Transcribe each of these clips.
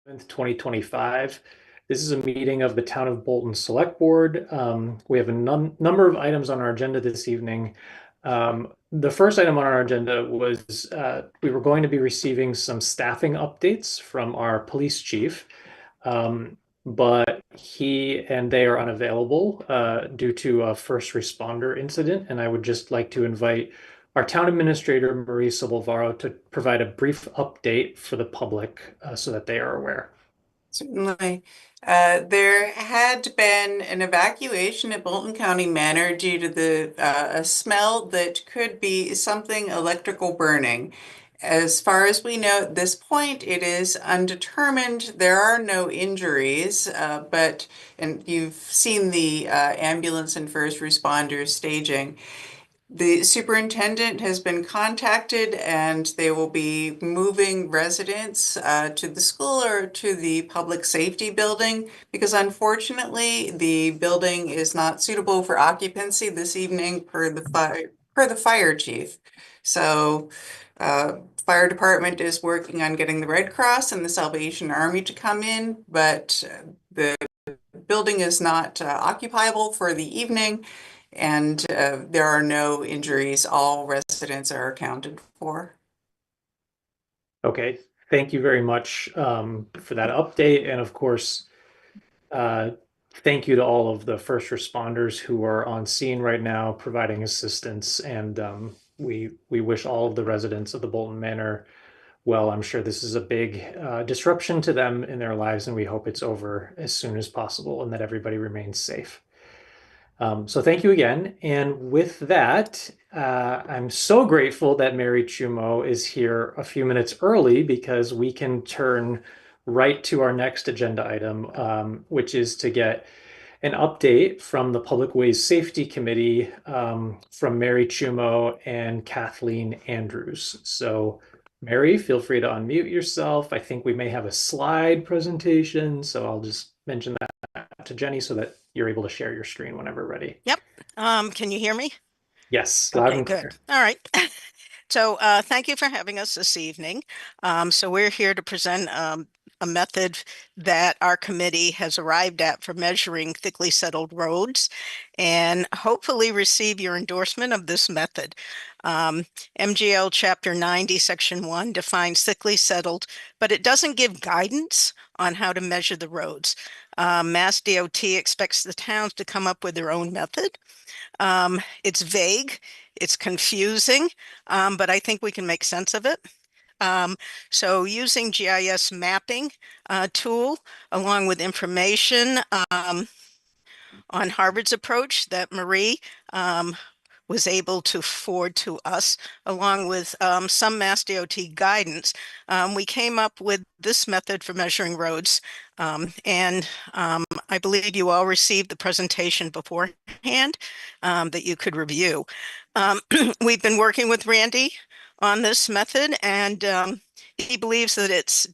2025. This is a meeting of the Town of Bolton Select Board. We have a number of items on our agenda this evening. The first item on our agenda was we were going to be receiving some staffing updates from our police chief, but he and they are unavailable due to a first responder incident. And I would just like to invite our town administrator, Marie Silvaro, to provide a brief update for the public so that they are aware. Certainly. There had been an evacuation at Bolton County Manor due to a smell that could be something electrical burning. As far as we know at this point, it is undetermined. There are no injuries, and you've seen the ambulance and first responders staging. The superintendent has been contacted and they will be moving residents to the school or to the public safety building because unfortunately the building is not suitable for occupancy this evening per the fire chief. So fire department is working on getting the Red Cross and the Salvation Army to come in, but the building is not occupiable for the evening. And there are no injuries. All residents are accounted for. Okay, thank you very much for that update. And of course, thank you to all of the first responders who are on scene right now providing assistance. And we wish all of the residents of the Bolton Manor well. I'm sure this is a big disruption to them in their lives, and we hope it's over as soon as possible and that everybody remains safe. So thank you again. And with that, I'm so grateful that Mary Chumo is here a few minutes early because we can turn right to our next agenda item, which is to get an update from the Public Ways Safety Committee from Mary Chumo and Kathleen Andrews. So Mary, feel free to unmute yourself. I think we may have a slide presentation, so I'll just mention that to Jenny so that you're able to share your screen whenever ready. Yep. Can you hear me? Yes, loud and good. clear. All right. So thank you for having us this evening. So we're here to present a method that our committee has arrived at for measuring thickly settled roads and hopefully receive your endorsement of this method. MGL Chapter 90, Section 1 defines thickly settled, but it doesn't give guidance on how to measure the roads. Mass DOT expects the towns to come up with their own method. It's vague, it's confusing, but I think we can make sense of it. So using GIS mapping tool along with information on Harvard's approach that Marie was able to forward to us, along with some Mass DOT guidance, we came up with this method for measuring roads. I believe you all received the presentation beforehand that you could review. We've been working with Randy on this method, and he believes that it's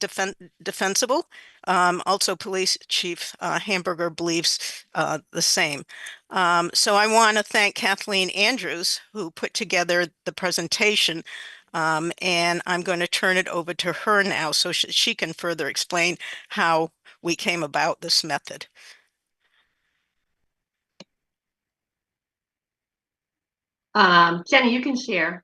defensible. Also, Police Chief Hamburger believes the same. So I want to thank Kathleen Andrews, who put together the presentation, and I'm going to turn it over to her now so she can further explain how we came about this method. Jenny, you can share.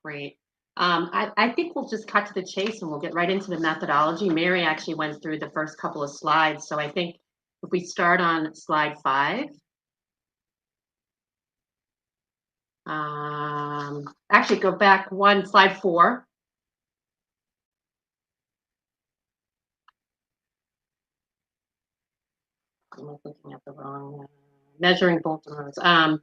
Great. I think we'll just cut to the chase and we'll get right into the methodology. Mary actually went through the first couple of slides. So I think if we start on slide 5. Actually go back one, slide 4. I'm looking at the wrong, measuring Bolton roads. Why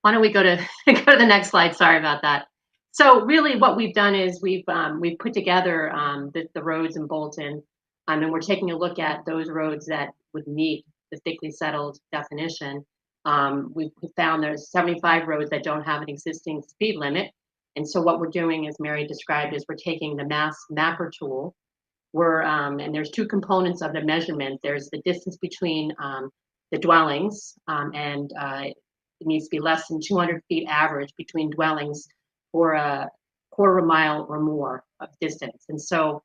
don't we go to go to the next slide? Sorry about that. So really what we've done is we've put together the roads in Bolton, and we're taking a look at those roads that would meet the thickly settled definition. We've found there's 75 roads that don't have an existing speed limit. And so what we're doing, as Mary described, is we're taking the Mass Mapper tool. And there's two components of the measurement. There's the distance between the dwellings, and it needs to be less than 200 feet average between dwellings for a quarter mile or more of distance. And so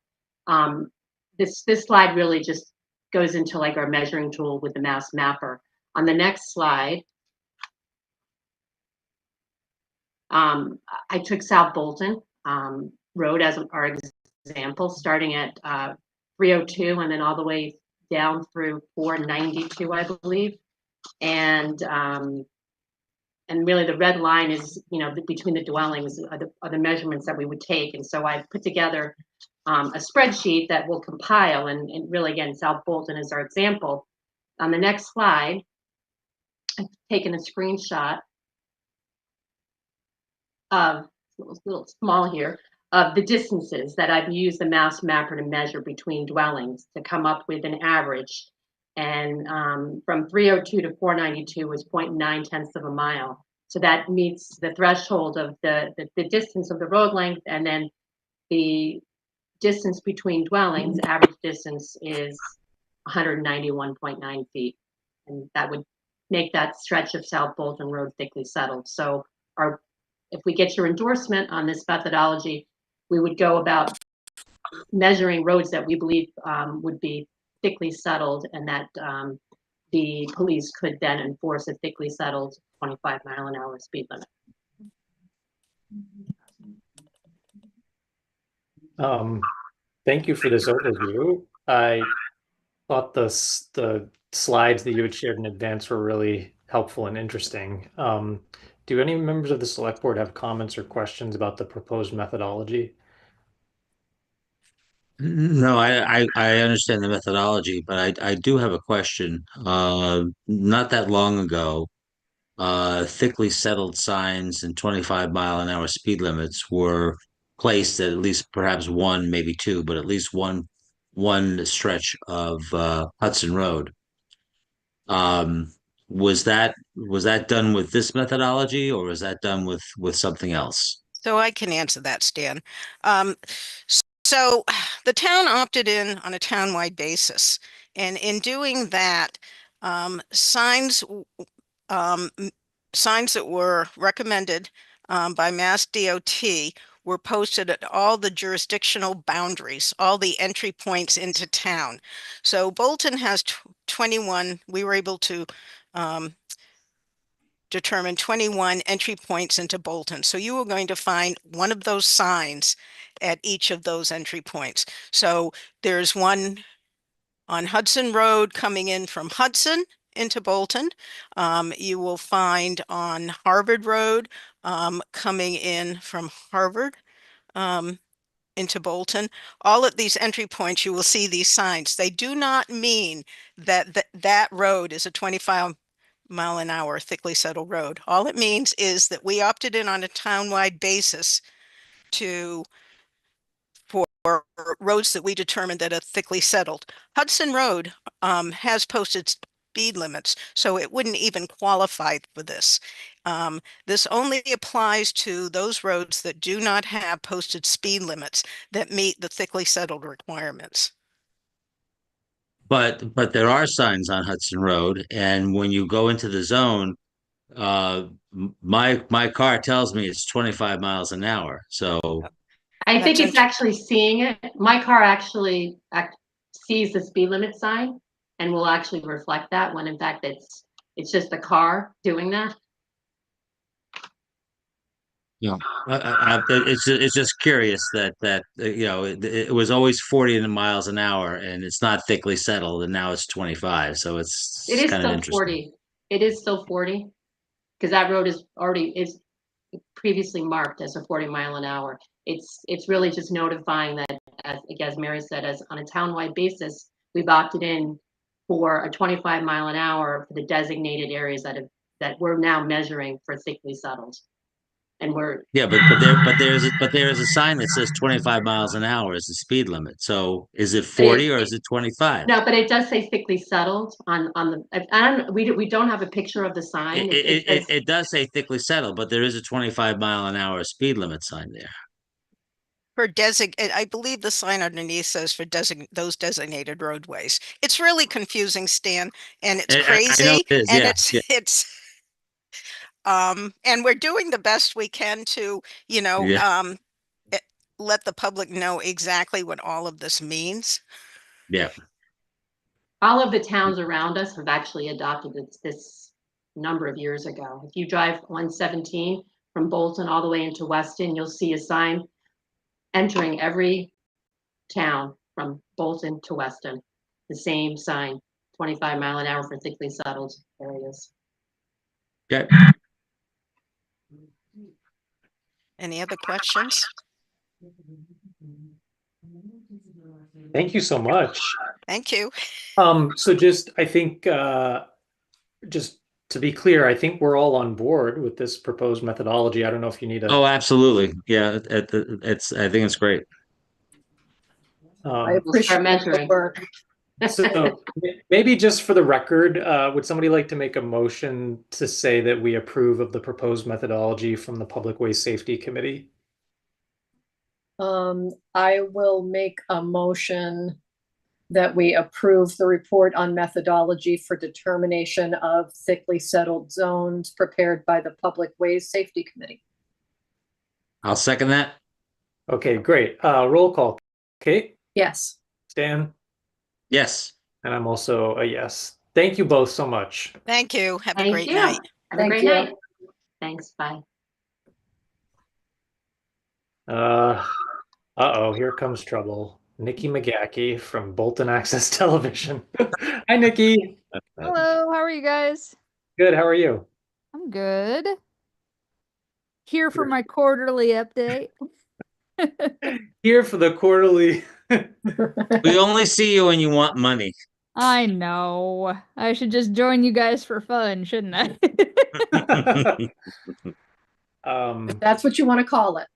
this slide really just goes into like our measuring tool with the Mass Mapper. On the next slide, I took South Bolton Road as our example, starting at 302 and then all the way down through 492, I believe. And really the red line is, you know, between the dwellings are the measurements that we would take. And so I put together a spreadsheet that will compile, and really, again, South Bolton is our example. On the next slide, I've taken a screenshot of, it's a little small here, of the distances that I've used the Mass Mapper to measure between dwellings to come up with an average. And from 302 to 492 was 0.9 of a mile. So that meets the threshold of the distance of the road length, and then the distance between dwellings, average distance is 191.9 feet. And that would make that stretch of South Bolton Road thickly settled. So if we get your endorsement on this methodology, we would go about measuring roads that we believe would be thickly settled, and that the police could then enforce a thickly settled 25-mile-an-hour speed limit. Thank you for this overview. I thought the slides that you had shared in advance were really helpful and interesting. Do any members of the select board have comments or questions about the proposed methodology? No, I understand the methodology, but I do have a question. Not that long ago, thickly settled signs and 25-mile-an-hour speed limits were placed at least perhaps one, maybe two, but at least one stretch of Hudson Road. Was that done with this methodology, or was that done with something else? So I can answer that, Stan. So the town opted in on a townwide basis, and in doing that, signs that were recommended by Mass DOT were posted at all the jurisdictional boundaries, all the entry points into town. So Bolton has 21. We were able to determine 21 entry points into Bolton. So you are going to find one of those signs at each of those entry points. So there's one on Hudson Road coming in from Hudson into Bolton. You will find on Harvard Road coming in from Harvard into Bolton. All at these entry points, you will see these signs. They do not mean that that road is a 25-mile-an-hour thickly settled road. All it means is that we opted in on a townwide basis for roads that we determined that are thickly settled. Hudson Road has posted speed limits, so it wouldn't even qualify for this. This only applies to those roads that do not have posted speed limits that meet the thickly settled requirements. But there are signs on Hudson Road, and when you go into the zone, my car tells me it's 25 miles an hour. So I think That's it's actually seeing it. My car actually sees the speed limit sign and will actually reflect that, when in fact it's just the car doing that. yeah, it's just curious that you know, it was always 40 miles an hour, and it's not thickly settled, and now it's 25. So It it's is kind of still interesting. 40. It is still 40 because that road is previously marked as a 40-mile-an-hour. It's really just notifying that, as Mary said, as on a townwide basis, we've opted in for a 25-mile-an-hour for the designated areas that we're now measuring for thickly settled. And Yeah, but there is a sign that says 25 miles an hour is the speed limit. So is it 40 or is it 25? no, but it does say thickly settled on the. I don't. We don't have a picture of the sign. It does say thickly settled, but there is a 25-mile-an-hour speed limit sign there. I believe the sign underneath says for those designated roadways. It's really confusing, Stan, and it's I know crazy, it is, and yeah, it's and we're doing the best we can to, yeah. let the public know exactly what all of this means? Yeah. All of the towns around us have actually adopted this number of years ago. If you drive 117 from Bolton all the way into Weston, you'll see a sign entering every town from Bolton to Weston. The same sign, 25 mile an hour for thickly settled areas. Okay. Any other questions? Thank you so much. Thank you. So just, I think, just to be clear, I think we're all on board with this proposed methodology. I don't know if you need a, Oh, absolutely. Yeah. It's, I think it's great. I um, We'll appreciate start the measuring. work. so maybe just for the record, would somebody like to make a motion to say that we approve of the proposed methodology from the Public Waste Safety Committee? I will make a motion that we approve the report on methodology for determination of thickly settled zones prepared by the Public Ways Safety Committee. I'll second that. Okay, great. Roll call. Kate, Yes. Stan, Yes. and I'm also a yes. Thank you both so much. Thank you. Have a Thank great you. night. Have a Thank great you. night. Thanks. Bye. Uh-oh, here comes trouble. Nikki McGackey from Bolton Access Television. Hi, Nikki. Hello, how are you guys? Good, how are you? I'm good. Here for my quarterly update. Here for the quarterly. We only see you when you want money. I know. I should just join you guys for fun, shouldn't I? That's what you want to call it.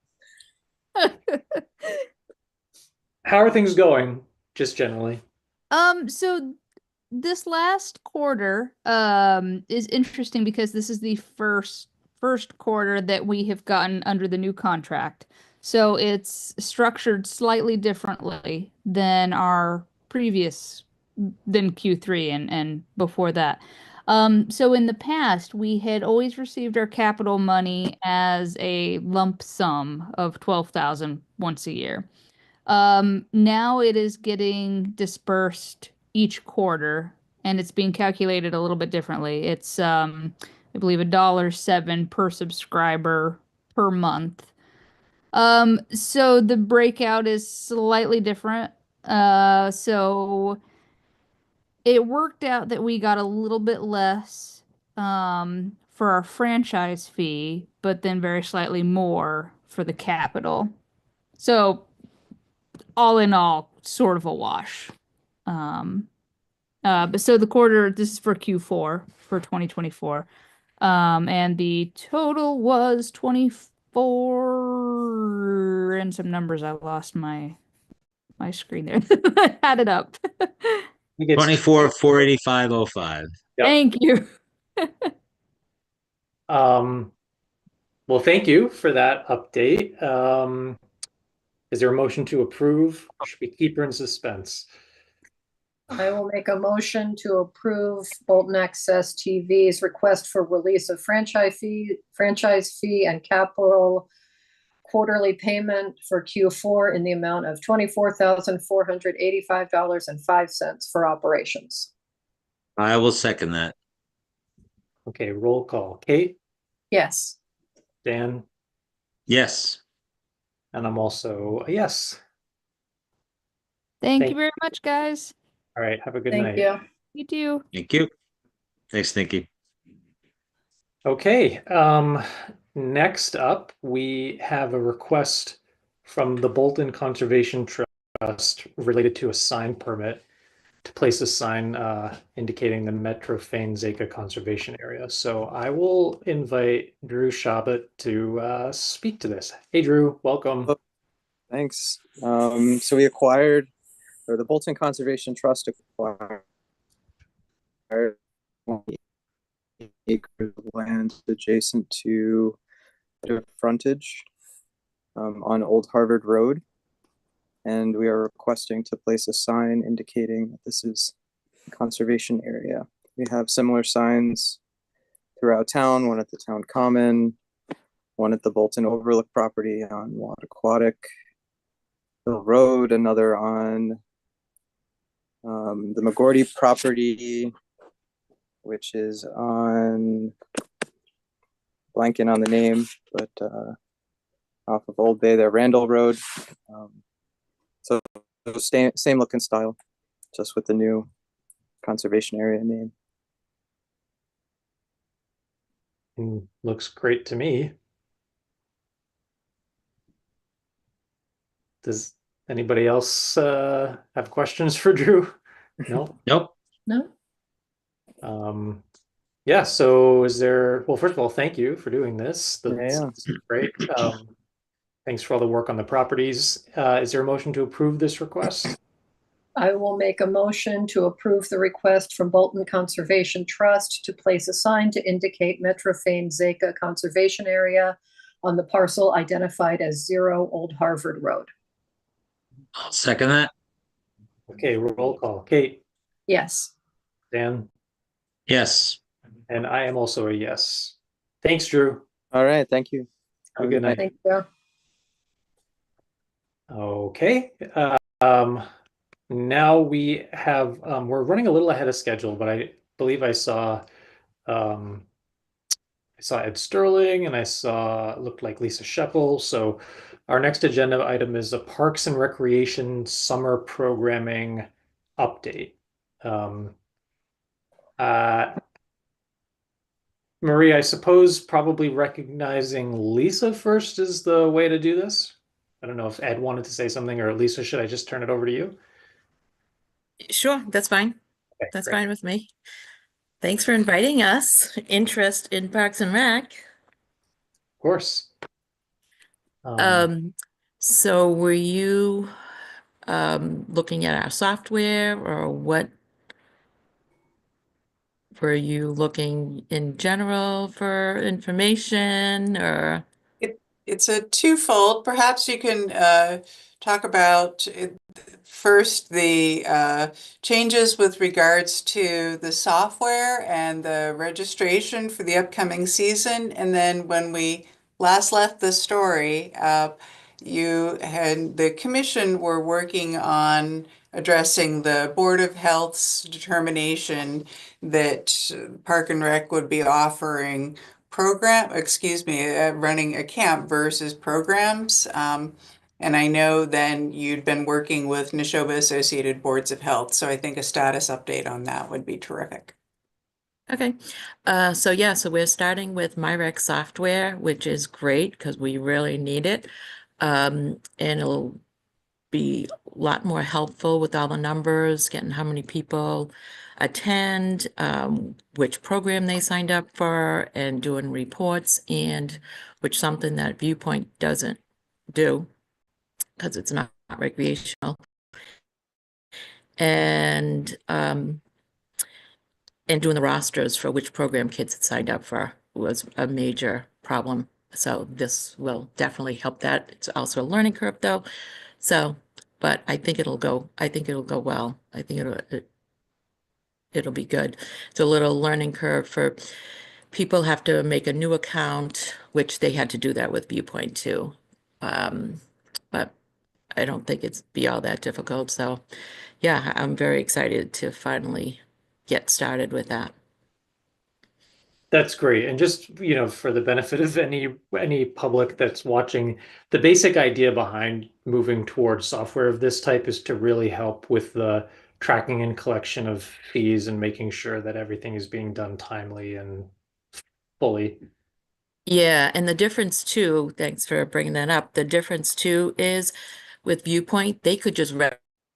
How are things going, just generally? So this last quarter is interesting because this is the first quarter that we have gotten under the new contract. So it's structured slightly differently than our previous than Q3 and before that. So in the past, we had always received our capital money as a lump sum of 12,000 once a year. Now it is getting dispersed each quarter, and it's being calculated a little bit differently. It's I believe $1.07 per subscriber per month. So the breakout is slightly different. So it worked out that we got a little bit less for our franchise fee, but then very slightly more for the capital. So all in all, sort of a wash. But so the quarter, this is for Q4 for 2024. And the total was 24 and some numbers. I lost my screen there. I had it up. 24, 485.05. Yep. Thank you. Well, thank you for that update. Is there a motion to approve? Or should we keep her in suspense? I will make a motion to approve Bolton Access TV's request for release of franchise fee and capital quarterly payment for Q4 in the amount of $24,485.05 for operations. I will second that. Okay, roll call. Kate, Yes. Dan, Yes. and I'm also a yes. Thank Thank you very much, guys. All right, have a good Thank night. you. You too. Thank you. Thanks, Nikki. Okay, next up, we have a request from the Bolton Conservation Trust related to a sign permit to place a sign indicating the Metro Fane Zeka Conservation Area. So I will invite Drew Shabbat to speak to this. Hey, Drew, welcome. Thanks. So we acquired, or the Bolton Conservation Trust acquired 20 acres of land adjacent to the frontage on Old Harvard Road. And we are requesting to place a sign indicating that this is a conservation area. We have similar signs throughout town, one at the town common, one at the Bolton Overlook property on Watt Aquatic, Hill Road, another on the McGordy property, which is on, blanking on the name, but off of Old Bay there, Randall Road. So same look and style, just with the new conservation area name. Looks great to me. Does anybody else have questions for Drew? No? Nope. No? Yeah, so is there, well, first of all, thank you for doing this. That's Yeah. great. Thanks for all the work on the properties. Is there a motion to approve this request? I will make a motion to approve the request from Bolton Conservation Trust to place a sign to indicate Metrofane Zeka Conservation Area on the parcel identified as 0 Old Harvard Road. I'll second that. Okay, roll call. Kate, Yes. Dan, Yes. and I am also a yes. Thanks, Drew. All right, thank you. Have a good night. Thank you. Okay. Now we have, we're running a little ahead of schedule, but I believe I saw Ed Sterling and I saw, it looked like Lisa Sheppel. So our next agenda item is a Parks and Recreation Summer Programming Update. Marie, I suppose probably recognizing Lisa first is the way to do this. I don't know if Ed wanted to say something, or Lisa, should I just turn it over to you? Sure, that's fine. Okay, That's great. fine with me. Thanks for inviting us. Interest in Parks and Rec. Of course. So were you looking at our software, or what? Were you looking in general for information, or? It's a twofold. Perhaps you can talk about first the changes with regards to the software and the registration for the upcoming season. And then when we last left the story, you and the commission were working on addressing the Board of Health's determination that Park and Rec would be offering running a camp versus programs. And I know then you'd been working with Neshoba Associated Boards of Health, so I think a status update on that would be terrific. Okay, so we're starting with MyRec software, which is great because we really need it. And it'll be a lot more helpful with all the numbers, getting how many people attend, which program they signed up for, and doing reports, and which something that Viewpoint doesn't do because it's not recreational. And doing the rosters for which program kids had signed up for was a major problem. So this will definitely help that. It's also a learning curve though. So, but I think it'll go well. I think it'll be good. It's a little learning curve for people have to make a new account, which they had to do that with Viewpoint too. But I don't think it's be all that difficult. So yeah, I'm very excited to finally get started with that. That's great. And just, for the benefit of any public that's watching, the basic idea behind moving towards software of this type is to really help with the tracking and collection of fees and making sure that everything is being done timely and fully. Yeah, and the difference too, thanks for bringing that up. The difference too is with Viewpoint, they could just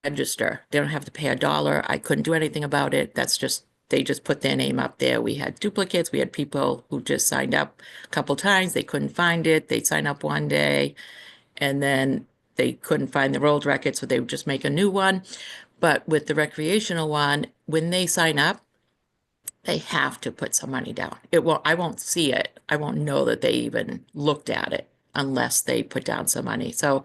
register. They don't have to pay $1. I couldn't do anything about it. They just put their name up there. We had duplicates. We had people who just signed up a couple times. They couldn't find it. They'd sign up one day and then they couldn't find their old record, so they would just make a new one. But with the recreational one, when they sign up, they have to put some money down. I won't see it. I won't know that they even looked at it unless they put down some money. So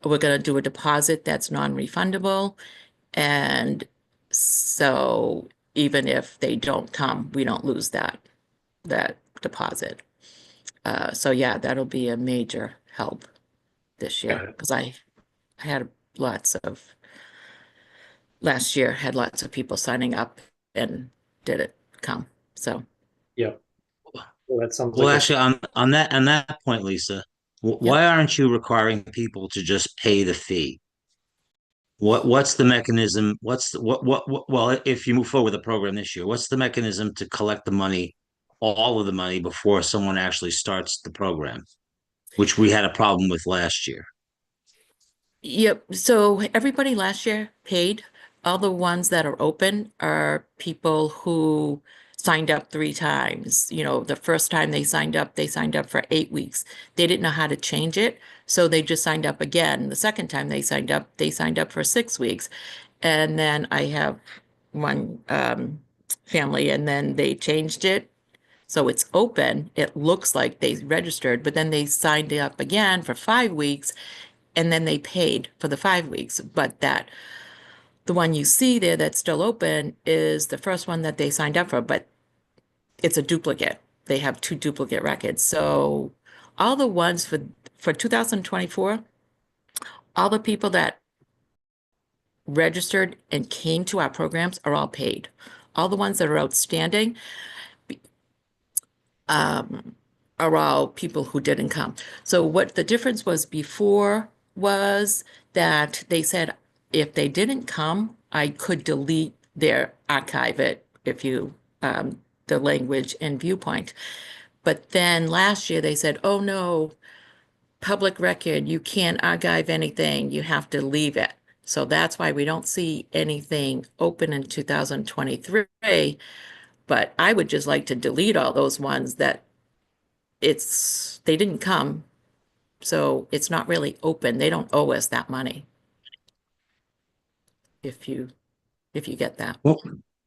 we're going to do a deposit that's non-refundable. And so even if they don't come, we don't lose that deposit. So yeah, that'll be a major help this year because I had lots of, last year had lots of people signing up and didn't come. So Yep. Well, that sounds Well, like actually, on that point, Lisa, Yep. why aren't you requiring people to just pay the fee? What's the mechanism? Well, if you move forward with the program this year, what's the mechanism to collect the money, all of the money, before someone actually starts the program, which we had a problem with last year? Yep. So everybody last year paid. All the ones that are open are people who signed up 3 times. You know, the first time they signed up for 8 weeks. They didn't know how to change it, so they just signed up again. The second time they signed up for 6 weeks. And then I have one family, and then they changed it. So it's open. It looks like they registered, but then they signed up again for 5 weeks, and then they paid for the 5 weeks. But the one you see there that's still open is the first one that they signed up for, but it's a duplicate. They have 2 duplicate records. So all the ones for 2024, all the people that registered and came to our programs are all paid. All the ones that are outstanding are all people who didn't come. So what the difference was before was that they said if they didn't come, I could delete their archive it if you the language and viewpoint. But then last year they said, oh no, public record, you can't archive anything, you have to leave it. So that's why we don't see anything open in 2023. But I would just like to delete all those ones that they didn't come, so it's not really open. They don't owe us that money. If you get that. Well,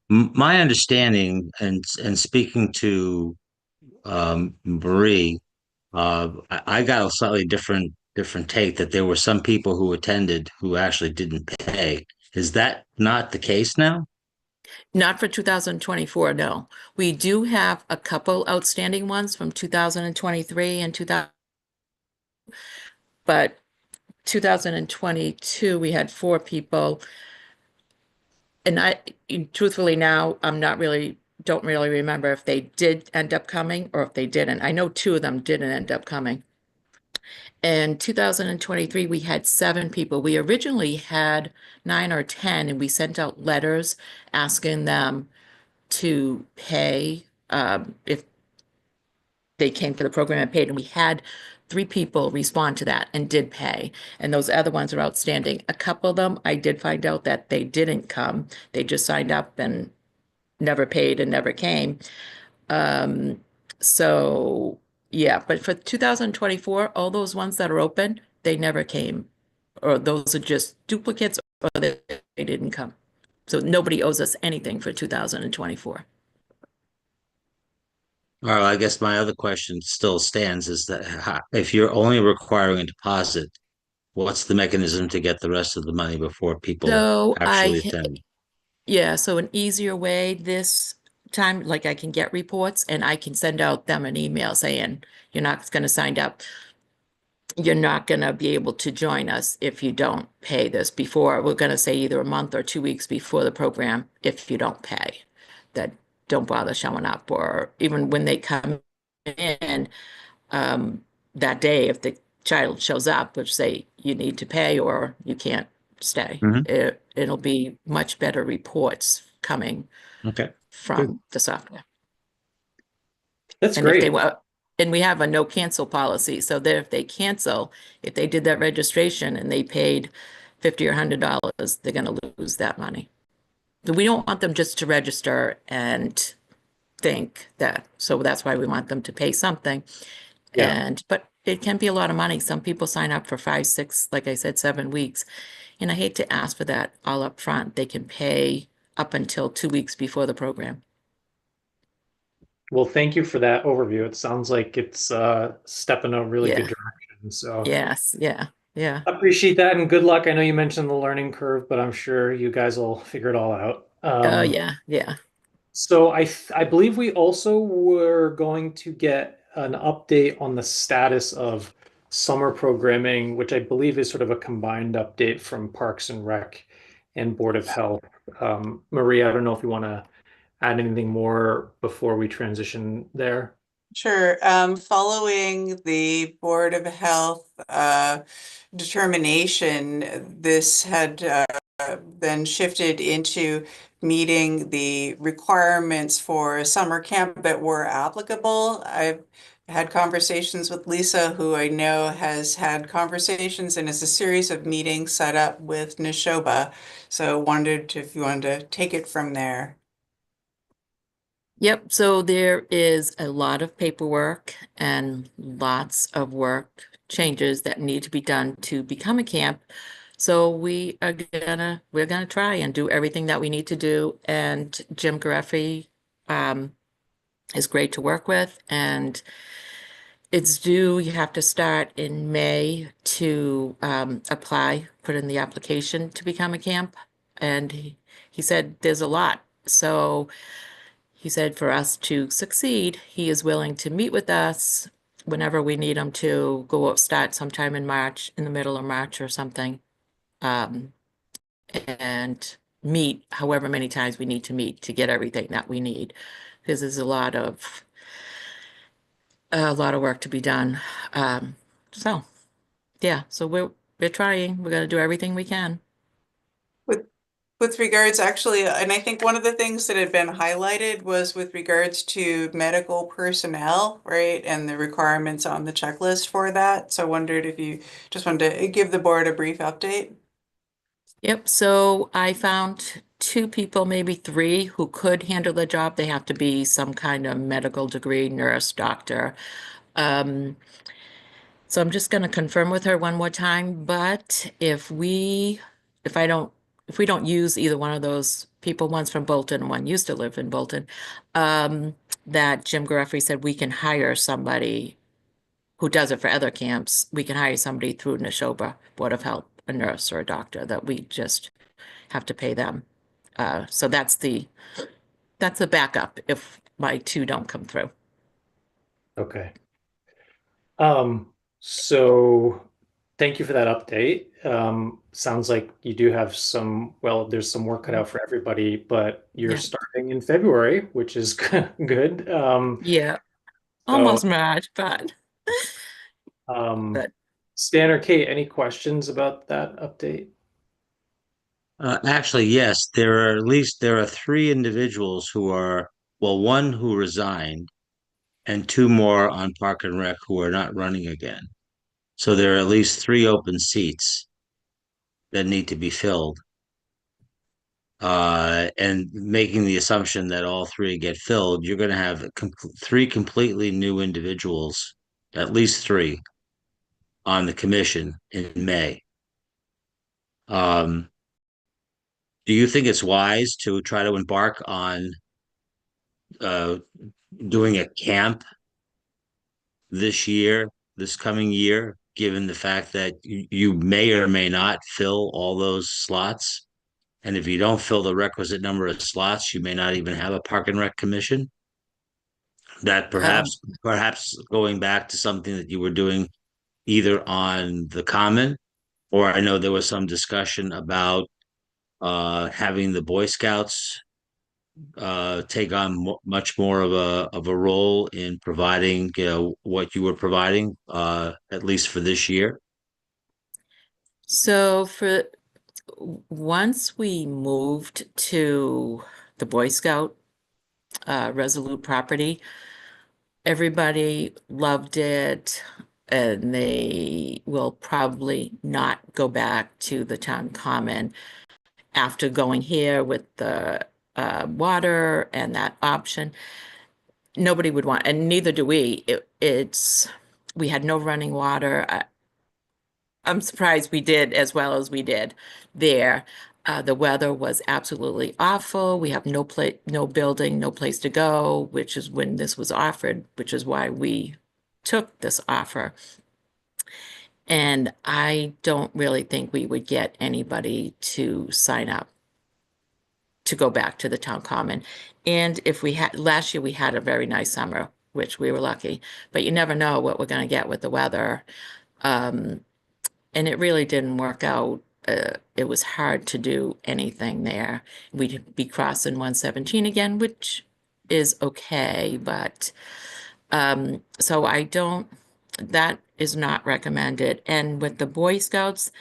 my understanding, and speaking to Marie, I got a slightly different take, that there were some people who attended who actually didn't pay. Is that not the case now? Not for 2024, no. We do have a couple outstanding ones from 2023 and 2000, but 2022 we had 4 people. And truthfully now, don't really remember if they did end up coming or if they didn't. I know 2 of them didn't end up coming. In 2023, we had 7 people. We originally had 9 or 10, and we sent out letters asking them to pay if they came for the program and paid. And we had 3 people respond to that and did pay. And those other ones are outstanding. A couple of them, I did find out that they didn't come. They just signed up and never paid and never came. So yeah, but for 2024, all those ones that are open, they never came, or those are just duplicates, or they didn't come. So nobody owes us anything for 2024. Well, I guess my other question still stands, is that if you're only requiring a deposit, what's the mechanism to get the rest of the money before people So actually attend? yeah, so an easier way this time, like I can get reports and I can send out them an email saying, you're not going to sign up. You're not going to be able to join us if you don't pay this before. We're going to say either a month or 2 weeks before the program, if you don't pay, that don't bother showing up. Or even when they come in that day, if the child shows up, which say you need to pay or you can't stay. It'll be much better reports coming Okay. from the software. That's And if they great. and we have a no cancel policy, so that if they cancel, if they did that registration and they paid $50 or $100, they're going to lose that money. So we don't want them just to register and think that. So that's why we want them to pay something. Yeah. But it can be a lot of money. Some people sign up for 5, 6, like I said, 7 weeks. And I hate to ask for that all up front. They can pay up until 2 weeks before the program. Well, thank you for that overview. It sounds like it's a step in a really Yeah. good direction. So Yes, yeah. appreciate that, and good luck. I know you mentioned the learning curve, but I'm sure you guys will figure it all out. Oh, yeah. So I believe we also were going to get an update on the status of summer programming, which I believe is sort of a combined update from Parks and Rec and Board of Health. Maria, I don't know if you want to add anything more before we transition there. Sure. Following the Board of Health determination, this had been shifted into meeting the requirements for a summer camp that were applicable. I've had conversations with Lisa, who I know has had conversations and is a series of meetings set up with Neshoba. So wondered if you wanted to take it from there. Yep, so there is a lot of paperwork and lots of work changes that need to be done to become a camp. So we're gonna try and do everything that we need to do. And Jim Gareffi is great to work with, and it's due, you have to start in May to apply, put in the application to become a camp. And he said there's a lot. So he said for us to succeed, he is willing to meet with us whenever we need him to start sometime in March, in the middle of March or something, and meet however many times we need to meet to get everything that we need, because there's a lot of work to be done. So yeah, so we're trying. We're gonna do everything we can. With regards, actually, and I think one of the things that had been highlighted was with regards to medical personnel, right? And the requirements on the checklist for that. So I wondered if you just wanted to give the board a brief update. Yep, so I found 2 people, maybe 3, who could handle the job. They have to be some kind of medical degree, nurse, doctor. So I'm just gonna confirm with her one more time, but if we don't use either one of those people, one's from Bolton and one used to live in Bolton, that Jim Gareffi said we can hire somebody who does it for other camps. We can hire somebody through Neshoba Board of Health, a nurse or a doctor, that we just have to pay them. So that's the backup if my 2 don't come through. Okay. So thank you for that update. Sounds like you do have there's some work cut out for everybody, but you're Yeah. starting in February, which is good. Yeah, almost March, but Stan or Kate, any questions about that update? Actually, yes, there are 3 individuals who are, well, 1 who resigned and 2 more on Park and Rec who are not running again. So there are at least 3 open seats that need to be filled. And making the assumption that all 3 get filled, you're going to have 3 completely new individuals, at least 3, on the commission in May. Do you think it's wise to try to embark on doing a camp this coming year, given the fact that you may or may not fill all those slots? And if you don't fill the requisite number of slots, you may not even have a Park and Rec commission. That perhaps going back to something that you were doing either on the Common, or I know there was some discussion about having the Boy Scouts take on much more of a role in providing, what you were providing, at least for this year. So once we moved to the Boy Scout Resolute property, everybody loved it, and they will probably not go back to the town common after going here with the water and that option. Nobody would want, and neither do we. We had no running water. I'm surprised we did as well as we did there. The weather was absolutely awful. We have no building, no place to go, which is when this was offered, which is why we took this offer. And I don't really think we would get anybody to sign up to go back to the town common. And if last year we had a very nice summer, which we were lucky, but you never know what we're going to get with the weather. And it really didn't work out. It was hard to do anything there. We'd be crossing 117 again, which is okay, but so I don't, that is not recommended. And with the Boy Scouts,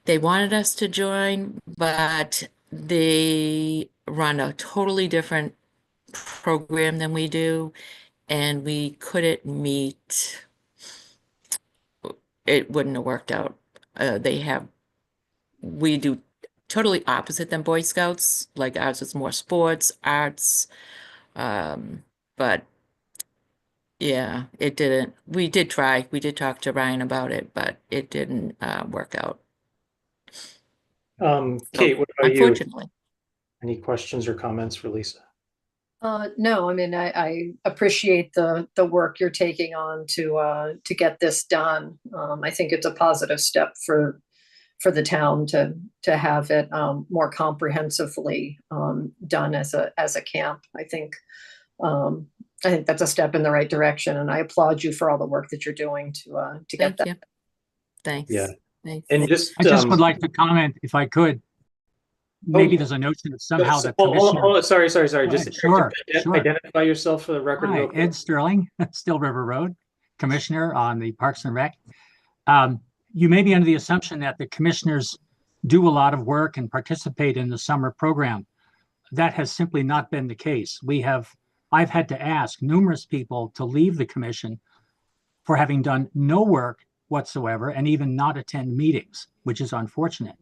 they wanted us to join, but they run a totally different program than we do, and we couldn't meet. It wouldn't have worked out. We do totally opposite than Boy Scouts. Like ours is more sports, arts, but yeah, it didn't. We did try. We did talk to Ryan about it, but it didn't work out. Kate, what about you? Unfortunately. Any questions or comments for Lisa? No, I mean, I appreciate the work you're taking on to get this done. I think it's a positive step for the town to have it more comprehensively done as a camp. I think that's a step in the right direction, and I applaud you for all the work that you're doing to get Thank that. you. Thanks. Yeah. Thanks. And just I just would like to comment, if I could. Maybe there's a notion that somehow the commissioner. hold on, sorry. Just Sure. identify yourself for the record. Hi, real quick. Ed Sterling, Still River Road, Commissioner on the Parks and Rec. You may be under the assumption that the commissioners do a lot of work and participate in the summer program. That has simply not been the case. I've had to ask numerous people to leave the commission for having done no work whatsoever and even not attend meetings, which is unfortunate.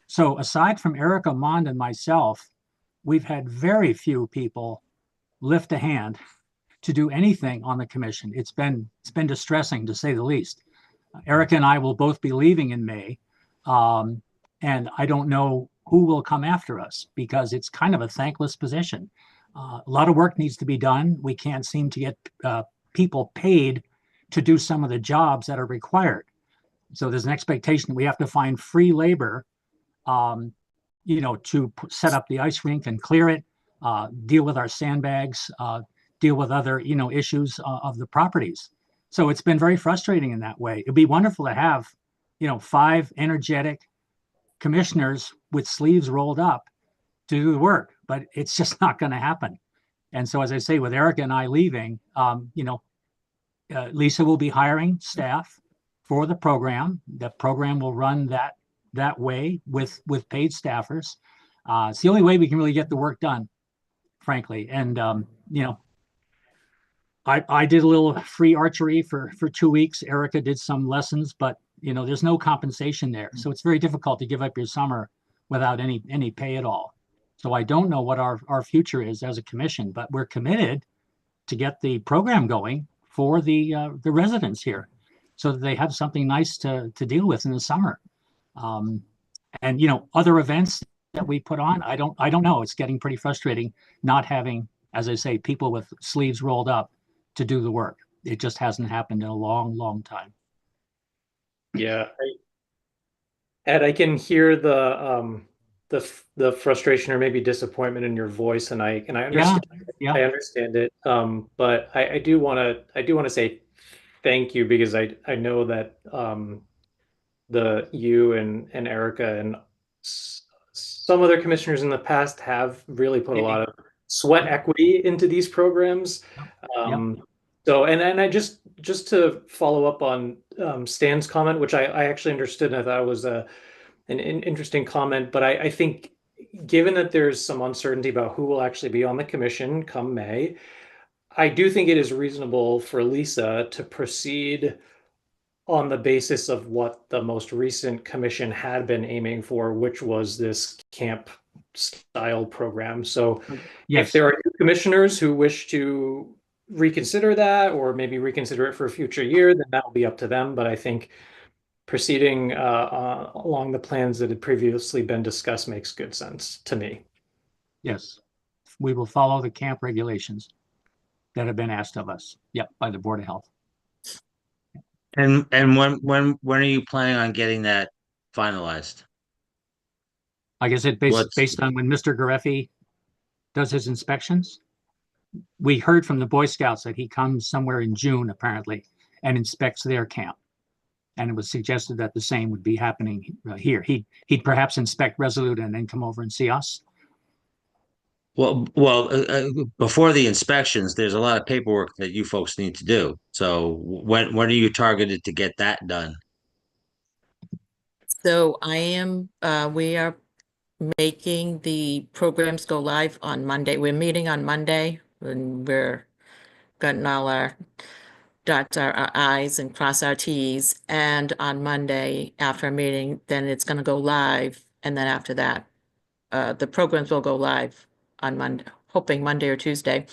So aside from Erica Mond and myself, we've had very few people lift a hand to do anything on the commission. It's been distressing, to say the least. Erica and I will both be leaving in May, and I don't know who will come after us because it's kind of a thankless position. A lot of work needs to be done. We can't seem to get people paid to do some of the jobs that are required. So there's an expectation that we have to find free labor, to set up the ice rink and clear it, deal with our sandbags, deal with other, issues of the properties. So it's been very frustrating in that way. It'd be wonderful to have, 5 energetic commissioners with sleeves rolled up to do the work, but it's just not going to happen. And so, as I say, with Erica and I leaving, Lisa will be hiring staff for the program. The program will run that way with paid staffers. It's the only way we can really get the work done, frankly. And I did a little free archery for 2 weeks. Erica did some lessons, but there's no compensation there, so it's very difficult to give up your summer without any pay at all. So I don't know what our future is as a commission, but we're committed to get the program going for the residents here, so that they have something nice to deal with in the summer. And other events that we put on, I don't know. It's getting pretty frustrating not having, as I say, people with sleeves rolled up to do the work. It just hasn't happened in a long, long time. Yeah, Ed, I can hear the frustration or maybe disappointment in your voice, and I understand. Yeah. I understand it. But I do want to say thank you, because I know that you and Erica and some other commissioners in the past have really put a lot of sweat equity into these programs. So, and I just to follow up on Stan's comment, which I actually understood, and I thought it was an interesting comment, but I think given that there's some uncertainty about who will actually be on the commission come May, I do think it is reasonable for Lisa to proceed on the basis of what the most recent commission had been aiming for, which was this camp style program. So Yes. If there are new commissioners who wish to reconsider that, or maybe reconsider it for a future year, then that will be up to them. But I think proceeding along the plans that had previously been discussed makes good sense to me. Yes, we will follow the camp regulations that have been asked of us. Yep, by the Board of Health. And when are you planning on getting that finalized? Like I said, based on when Mr. Gareffi does his inspections. We heard from the Boy Scouts that he comes somewhere in June, apparently, and inspects their camp. And it was suggested that the same would be happening here. He'd perhaps inspect Resolute and then come over and see us. Before the inspections, there's a lot of paperwork that you folks need to do. So when are you targeted to get that done? So we are making the programs go live on Monday. We're meeting on Monday and we're getting all our dots our I's and cross our T's. And on Monday, after a meeting, then it's going to go live. And then after that, the programs will go live on Monday, hoping Monday or Tuesday.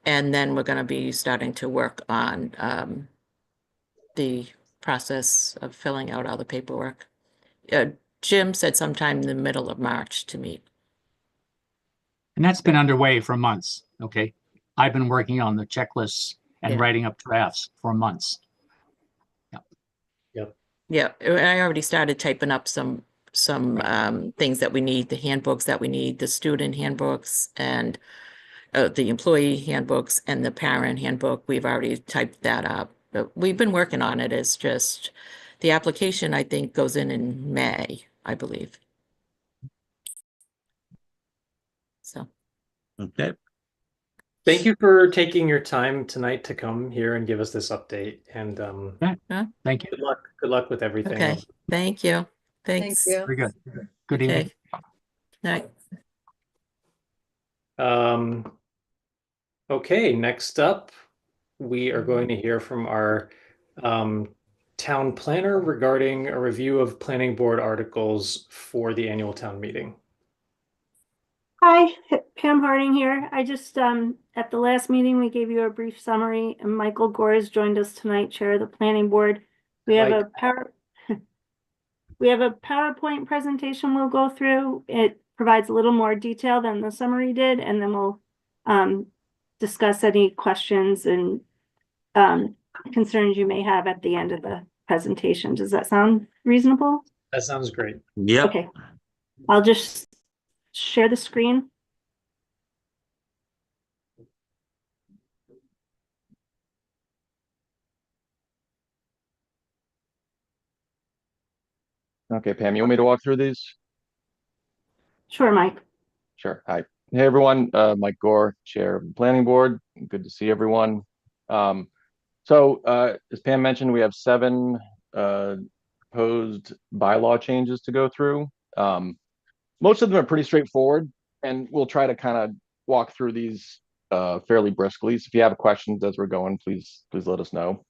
And then we're going to be starting to work on the process of filling out all the paperwork. Jim said sometime in the middle of March to meet. And that's been underway for months. Okay. I've been working on the checklists and Yeah. writing up drafts for months. Yeah, I already started typing up some things that we need, the handbooks that we need, the student handbooks and the employee handbooks and the parent handbook. We've already typed that up. But we've been working on it. It's just the application, I think, goes in May, I believe. So, Okay. Thank you for taking your time tonight to come here and give us this update. And Thank you. good luck with everything. okay, thank you. Thanks. you. Very good. Good evening. Okay. Night. Okay, next up, we are going to hear from our town planner regarding a review of planning board articles for the annual town meeting. Hi, Pam Harding here. I just, at the last meeting, we gave you a brief summary and Michael Gores joined us tonight, Chair of the Planning Board. We have we have a PowerPoint presentation we'll go through. It provides a little more detail than the summary did, and then we'll discuss any questions and concerns you may have at the end of the presentation. Does that sound reasonable? That sounds great. Yep. Okay. I'll just share the screen. Okay, Pam, you want me to walk through these? Sure, Mike. Sure. Hi. Hey, everyone. Mike Gore, Chair of the Planning Board. Good to see everyone. As Pam mentioned, we have 7 proposed bylaw changes to go through. Most of them are pretty straightforward, and we'll try to kind of walk through these fairly briskly. So if you have questions as we're going, please let us know.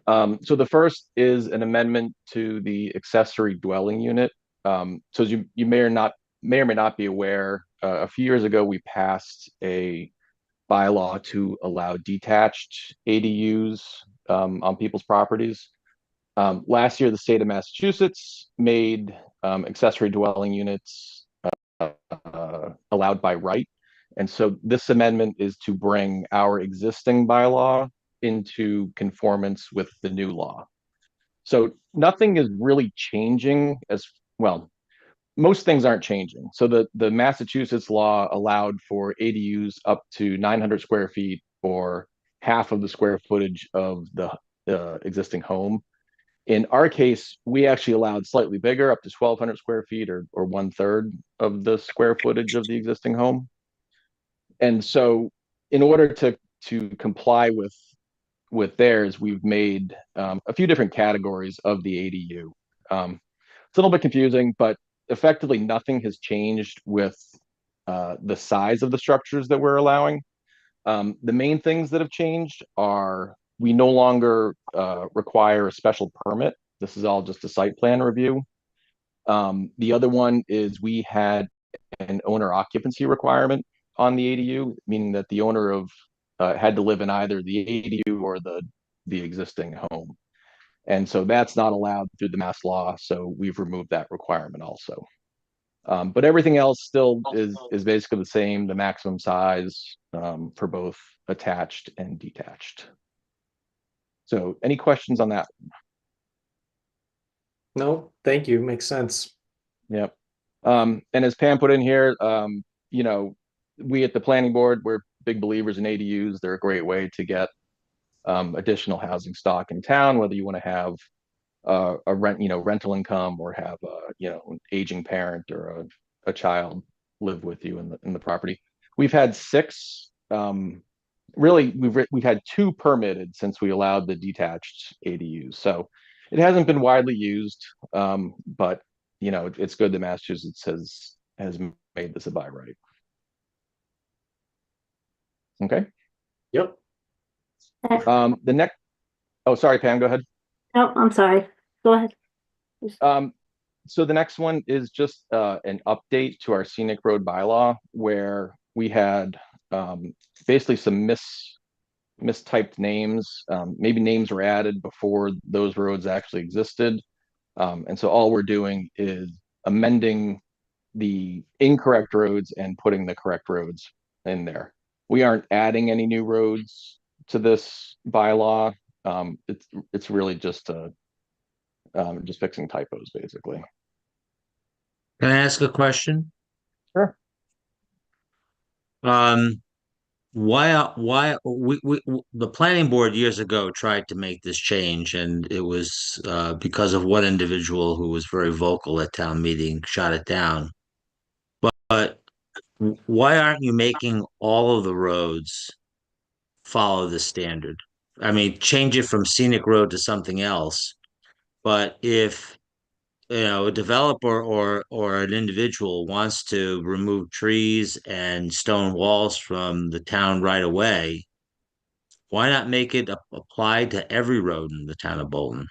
So the first is an amendment to the accessory dwelling unit. So as you may or may not be aware, a few years ago we passed a bylaw to allow detached ADUs on people's properties. Last year, the state of Massachusetts made accessory dwelling units allowed by right. And so this amendment is to bring our existing bylaw into conformance with the new law. So nothing is really changing as well. Most things aren't changing. So the Massachusetts law allowed for ADUs up to 900 square feet or half of the square footage of the existing home. In our case, we actually allowed slightly bigger, up to 1,200 square feet or 1/3 of the square footage of the existing home. And so in order to comply with theirs, we've made a few different categories of the ADU. It's a little bit confusing, but effectively nothing has changed with the size of the structures that we're allowing. The main things that have changed are we no longer require a special permit. This is all just a site plan review. The other one is we had an owner occupancy requirement on the ADU, meaning that the owner of had to live in either the ADU or the existing home. And so that's not allowed through the Mass law. So we've removed that requirement also. But everything else still is basically the same, the maximum size for both attached and detached. So any questions on that? No, thank you. Makes sense. Yep. And as Pam put in here, we at the planning board, we're big believers in ADUs. They're a great way to get additional housing stock in town, whether you want to have a rental income, or have an aging parent or a child live with you in the property. We've had 6. Really, we've had 2 permitted since we allowed the detached ADUs. So it hasn't been widely used, but it's good that Massachusetts has made this a by right. Okay. Yep. The next. Oh, sorry, Pam. Go ahead. No, I'm sorry. Go ahead. So the next one is just an update to our scenic road bylaw, where we had basically some mistyped names. Maybe names were added before those roads actually existed. And so all we're doing is amending the incorrect roads and putting the correct roads in there. We aren't adding any new roads to this bylaw. It's really just fixing typos, basically. Can I ask a question? Sure. Why we the planning board years ago tried to make this change, and it was because of one individual who was very vocal at town meeting shot it down. But why aren't you making all of the roads follow the standard? I mean, change it from scenic road to something else. But if a developer or an individual wants to remove trees and stone walls from the town right away, why not make it applied to every road in the town of Bolton?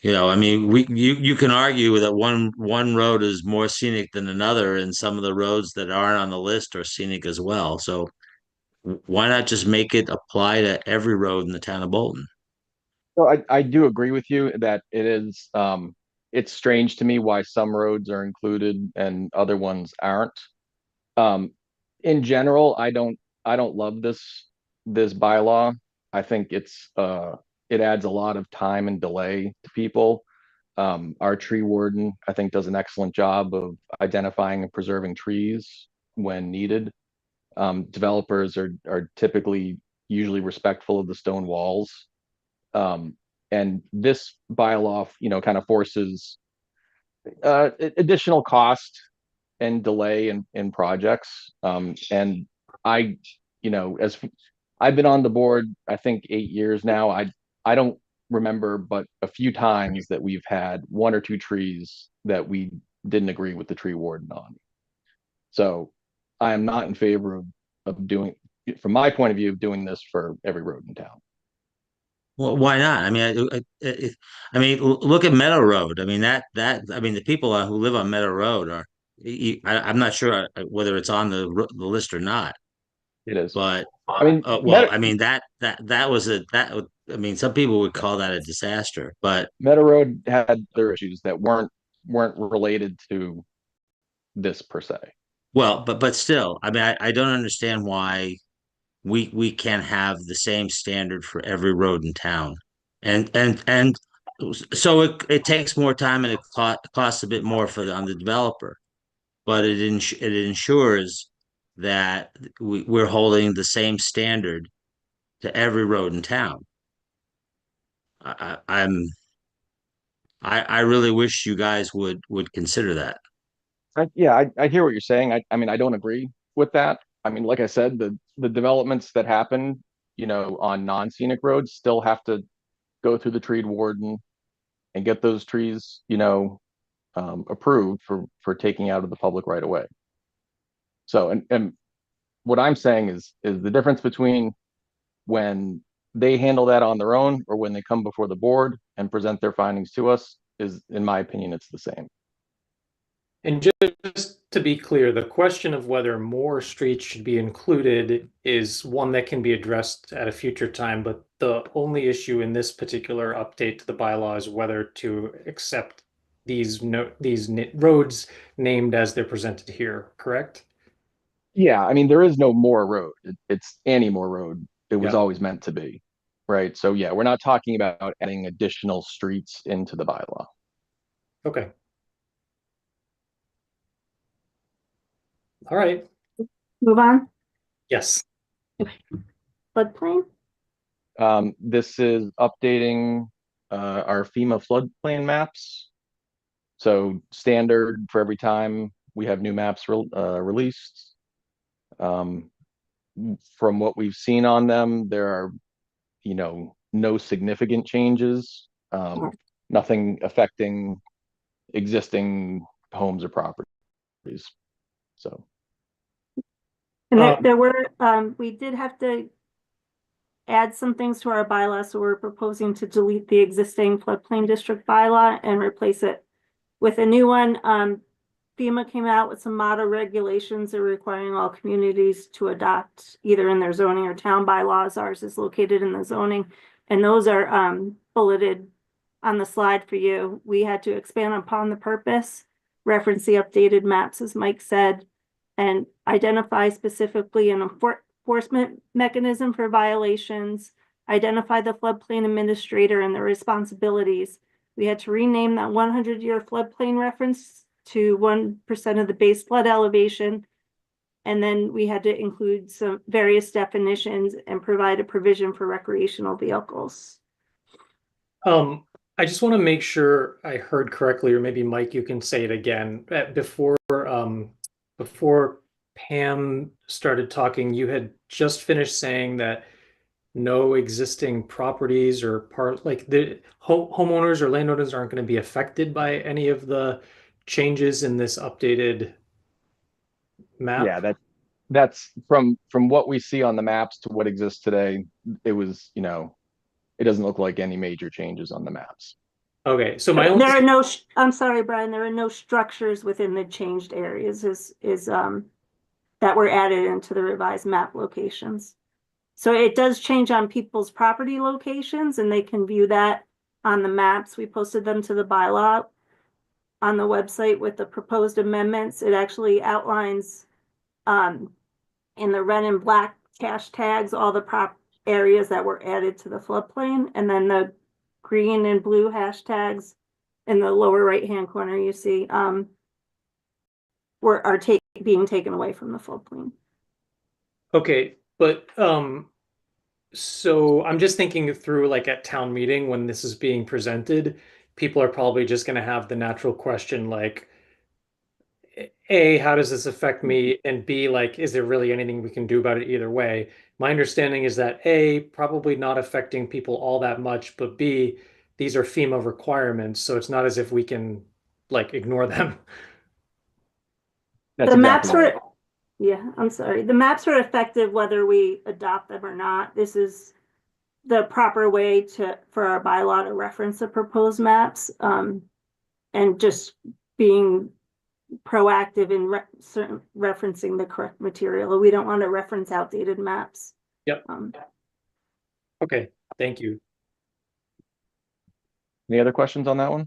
I mean, you can argue that one road is more scenic than another, and some of the roads that aren't on the list are scenic as well. So why not just make it apply to every road in the town of Bolton? So I do agree with you that it's strange to me why some roads are included and other ones aren't. In general, I don't love this bylaw. I think it adds a lot of time and delay to people. Our tree warden, I think, does an excellent job of identifying and preserving trees when needed. Developers are typically usually respectful of the stone walls. And this bylaw, kind of forces additional cost and delay in projects. And as I've been on the board, I think 8 years now, I don't remember but a few times that we've had 1 or 2 trees that we didn't agree with the tree warden on. So I am not in favor of doing, from my point of view, of doing this for every road in town. Well, why not? I mean, I mean, look at Meadow Road. I mean, I mean, the people who live on Meadow Road are. I'm not sure whether it's on the list or not. It is. But I mean, well, I mean that was I mean, some people would call that a disaster. But Meadow Road had other issues that weren't related to this per se. well, but still, I mean, I don't understand why we can't have the same standard for every road in town, and so it takes more time and it costs a bit more on the developer, but it ensures that we're holding the same standard to every road in town. I really wish you guys would consider that. I hear what you're saying. I mean, I don't agree with that. I mean, like I said, the developments that happen, on non-scenic roads still have to go through the tree warden and get those trees, approved for taking out of the public right away. So, and what I'm saying is the difference between when they handle that on their own or when they come before the board and present their findings to us is, in my opinion, it's the same. And just to be clear, the question of whether more streets should be included is one that can be addressed at a future time, but the only issue in this particular update to the bylaw is whether to accept these roads named as they're presented here, correct? Yeah, I mean, there is no more road. It's any more road. It was Yeah. always meant to be, right? So yeah, we're not talking about adding additional streets into the bylaw. Okay. All right. Move on. Yes. Floodplain. This is updating our FEMA floodplain maps. So standard for every time we have new maps released. From what we've seen on them, there are, no significant changes. Nothing affecting existing homes or properties. So. And there were, we did have to add some things to our bylaw, so we're proposing to delete the existing floodplain district bylaw and replace it with a new one. FEMA came out with some model regulations that are requiring all communities to adopt either in their zoning or town bylaws. Ours is located in the zoning, and those are bulleted on the slide for you. We had to expand upon the purpose, reference the updated maps, as Mike said, and identify specifically an enforcement mechanism for violations, identify the floodplain administrator and their responsibilities. We had to rename that 100-year floodplain reference to 1% of the base flood elevation. And then we had to include some various definitions and provide a provision for recreational vehicles. I just want to make sure I heard correctly, or maybe Mike, you can say it again. Before Pam started talking, you had just finished saying that no existing properties or the homeowners or landowners aren't going to be affected by any of the changes in this updated map. Yeah, that's from what we see on the maps to what exists today. It was, it doesn't look like any major changes on the maps. Okay, so there are no. I'm sorry, Brian. There are no structures within the changed areas. That were added into the revised map locations. So it does change on people's property locations, and they can view that on the maps. We posted them to the bylaw on the website with the proposed amendments. It actually outlines in the red and black hashtags all the areas that were added to the floodplain, and then the green and blue hashtags in the lower right-hand corner you see are being taken away from the floodplain. Okay, but so I'm just thinking through, like, at town meeting when this is being presented, people are probably just going to have the natural question like, A, how does this affect me? And B, like, is there really anything we can do about it either way? My understanding is that A, probably not affecting people all that much, but B, these are FEMA requirements, so it's not as if we can, like, ignore them. That's the maps exactly were, yeah, I'm sorry. The maps are effective whether we adopt them or not. This is the proper way for our bylaw to reference the proposed maps, and just being proactive in referencing the correct material. We don't want to reference outdated maps. Yep. Okay, thank you. Any other questions on that one?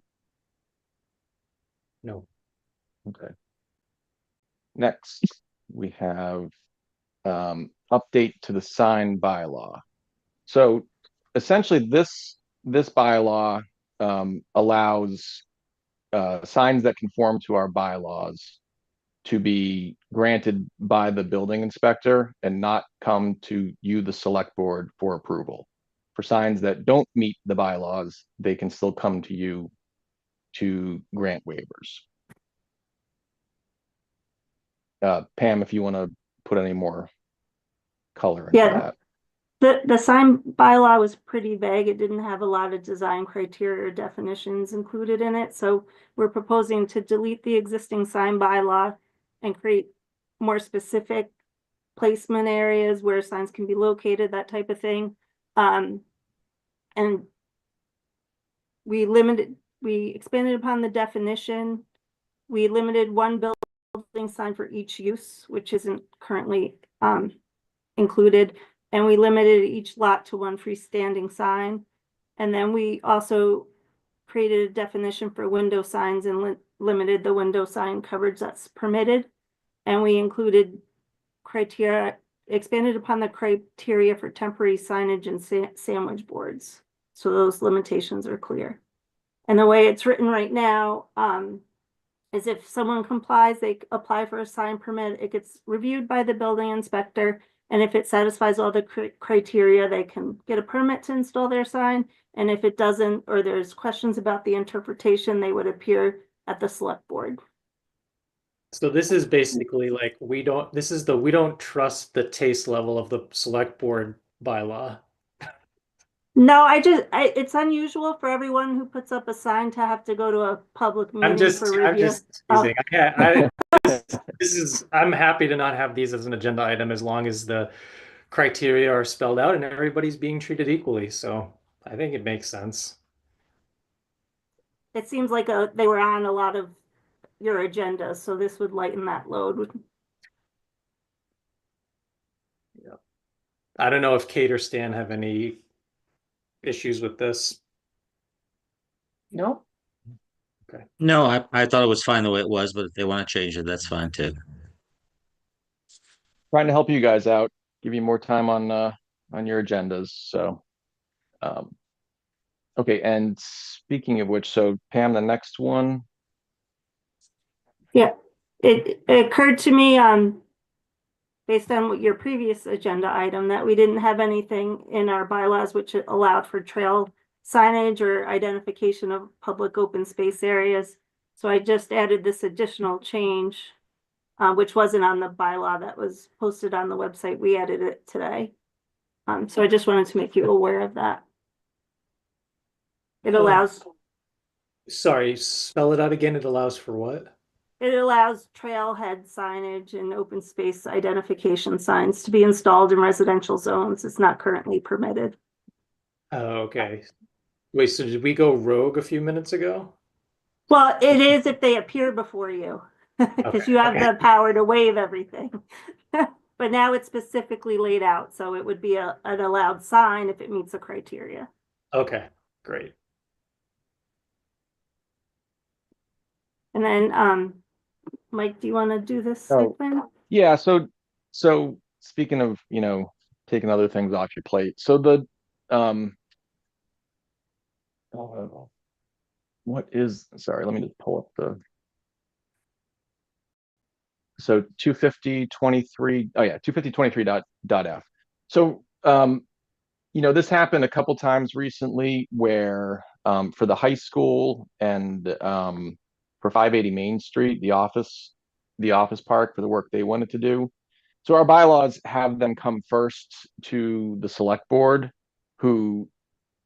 No. Okay. Next, we have update to the sign bylaw. So essentially this bylaw allows signs that conform to our bylaws to be granted by the building inspector and not come to you, the select board, for approval. For signs that don't meet the bylaws, they can still come to you to grant waivers. Pam, if you want to put any more color into that. The sign bylaw was pretty vague. It didn't have a lot of design criteria or definitions included in it. So we're proposing to delete the existing sign bylaw and create more specific placement areas where signs can be located, that type of thing. And we expanded upon the definition. We limited one building sign for each use, which isn't currently included. And we limited each lot to one freestanding sign. And then we also created a definition for window signs and limited the window sign coverage that's permitted. And we included criteria, expanded upon the criteria for temporary signage and sandwich boards. So those limitations are clear. And the way it's written right now is if someone complies, they apply for a sign permit, it gets reviewed by the building inspector, And if it satisfies all the criteria, they can get a permit to install their sign. And if it doesn't, or there's questions about the interpretation, they would appear at the select board. So this is basically like, we don't trust the taste level of the select board bylaw. No, it's unusual for everyone who puts up a sign to have to go to a public meeting for review. I'm just Oh. teasing. I'm happy to not have these as an agenda item as long as the criteria are spelled out and everybody's being treated equally. So I think it makes sense. It seems like they were on a lot of your agenda, so this would lighten that load. I don't know if Kate or Stan have any issues with this. Nope. No, I thought it was fine the way it was, but if they want to change it, that's fine too. Trying to help you guys out, give you more time on your agendas. So, okay. And speaking of which, so Pam, the next one. Yeah, it occurred to me, based on what your previous agenda item, that we didn't have anything in our bylaws which allowed for trail signage or identification of public open space areas. So I just added this additional change, which wasn't on the bylaw that was posted on the website. We added it today. So I just wanted to make you aware of that. It allows. Sorry, spell it out again. It allows for what? It allows trailhead signage and open space identification signs to be installed in residential zones. It's not currently permitted. Oh, okay. Wait, so did we go rogue a few minutes ago? Well, it is if they appear before you, because you have the power to waive everything. But now it's specifically laid out, so it would be an allowed sign if it meets the criteria. Okay, great. And then, Mike, do you want to do this site plan? Yeah. So speaking of, taking other things off your plate. So the, sorry, let me just pull up the, so 250.23, oh yeah, 250.23.f. So, this happened a couple times recently where, for the high school and, for 580 Main Street, the office park, for the work they wanted to do. So our bylaws have them come first to the select board, who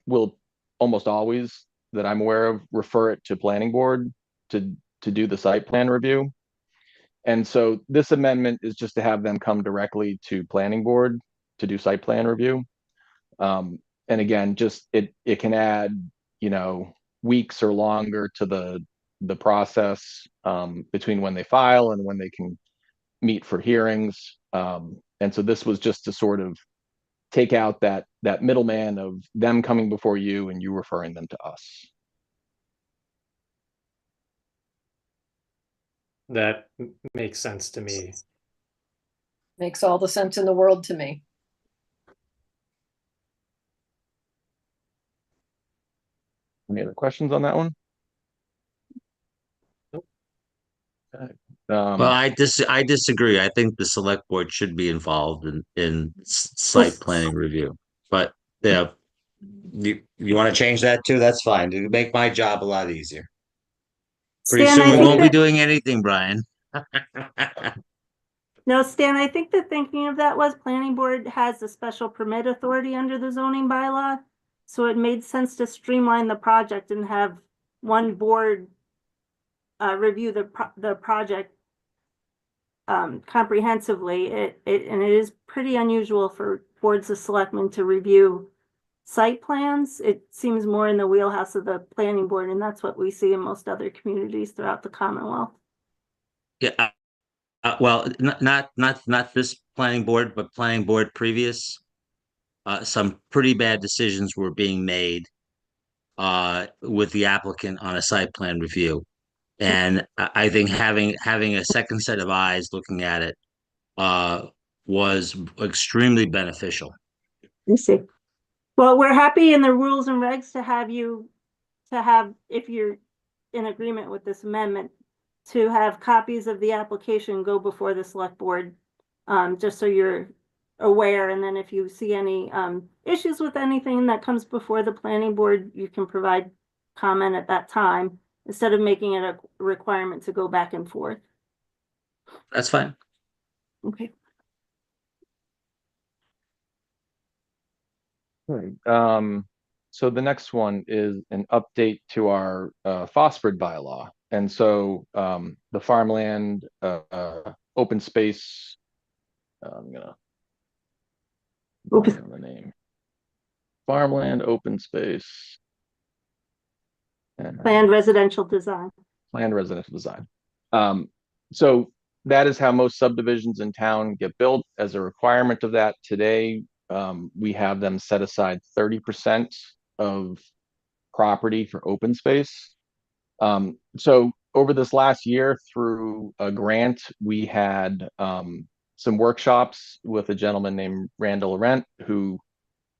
will almost always, that I'm aware of, refer it to planning board to do the site plan review. And so this amendment is just to have them come directly to planning board to do site plan review. And again, just it can add, weeks or longer to the process between when they file and when they can meet for hearings. And so this was just to sort of take out that middleman of them coming before you and you referring them to us. That makes sense to me. Makes all the sense in the world to me. Any other questions on that one? Well, I disagree. I think the select board should be involved in site planning review. But you want to change that too? That's fine. It'll make my job a lot easier. Pretty Stan, soon I we think won't be that- doing anything, Brian. No, Stan, I think the thinking of that was planning board has a special permit authority under the zoning bylaw. So it made sense to streamline the project and have one board review the project comprehensively. And it is pretty unusual for boards of selectmen to review site plans. It seems more in the wheelhouse of the planning board, and that's what we see in most other communities throughout the Commonwealth. Yeah. Well, not this planning board, but planning board previous. Some pretty bad decisions were being made with the applicant on a site plan review. And I think having a second set of eyes looking at it was extremely beneficial. I see. Well, we're happy in the rules and regs to have, if you're in agreement with this amendment, to have copies of the application go before the select board, just so you're aware, and then if you see any issues with anything that comes before the planning board, you can provide comment at that time instead of making it a requirement to go back and forth. That's fine. Okay. Right. So the next one is an update to our phosphid bylaw. And so the farmland open space, I'm gonna Open. the name. Farmland open space. And Planned residential design. planned residential design. So that is how most subdivisions in town get built. As a requirement of that today, we have them set aside 30% of property for open space. So over this last year through a grant, we had some workshops with a gentleman named Randall Arendt, who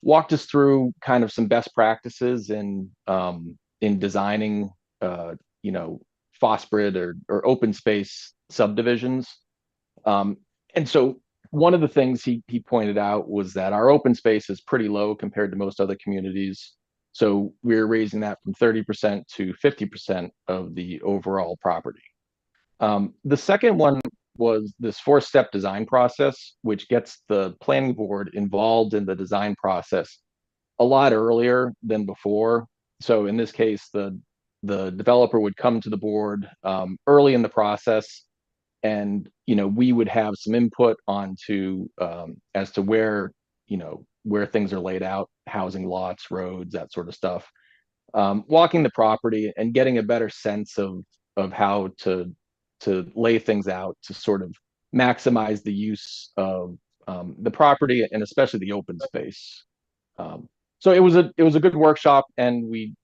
walked us through kind of some best practices in designing phosphid or open space subdivisions. And so one of the things he pointed out was that our open space is pretty low compared to most other communities. So we're raising that from 30% to 50% of the overall property. The second one was this 4-step design process, which gets the planning board involved in the design process a lot earlier than before. So in this case, the developer would come to the board early in the process, and we would have some input onto as to where things are laid out, housing lots, roads, that sort of stuff. Walking the property and getting a better sense of how to lay things out to sort of maximize the use of the property and especially the open space. So it was a good workshop, and we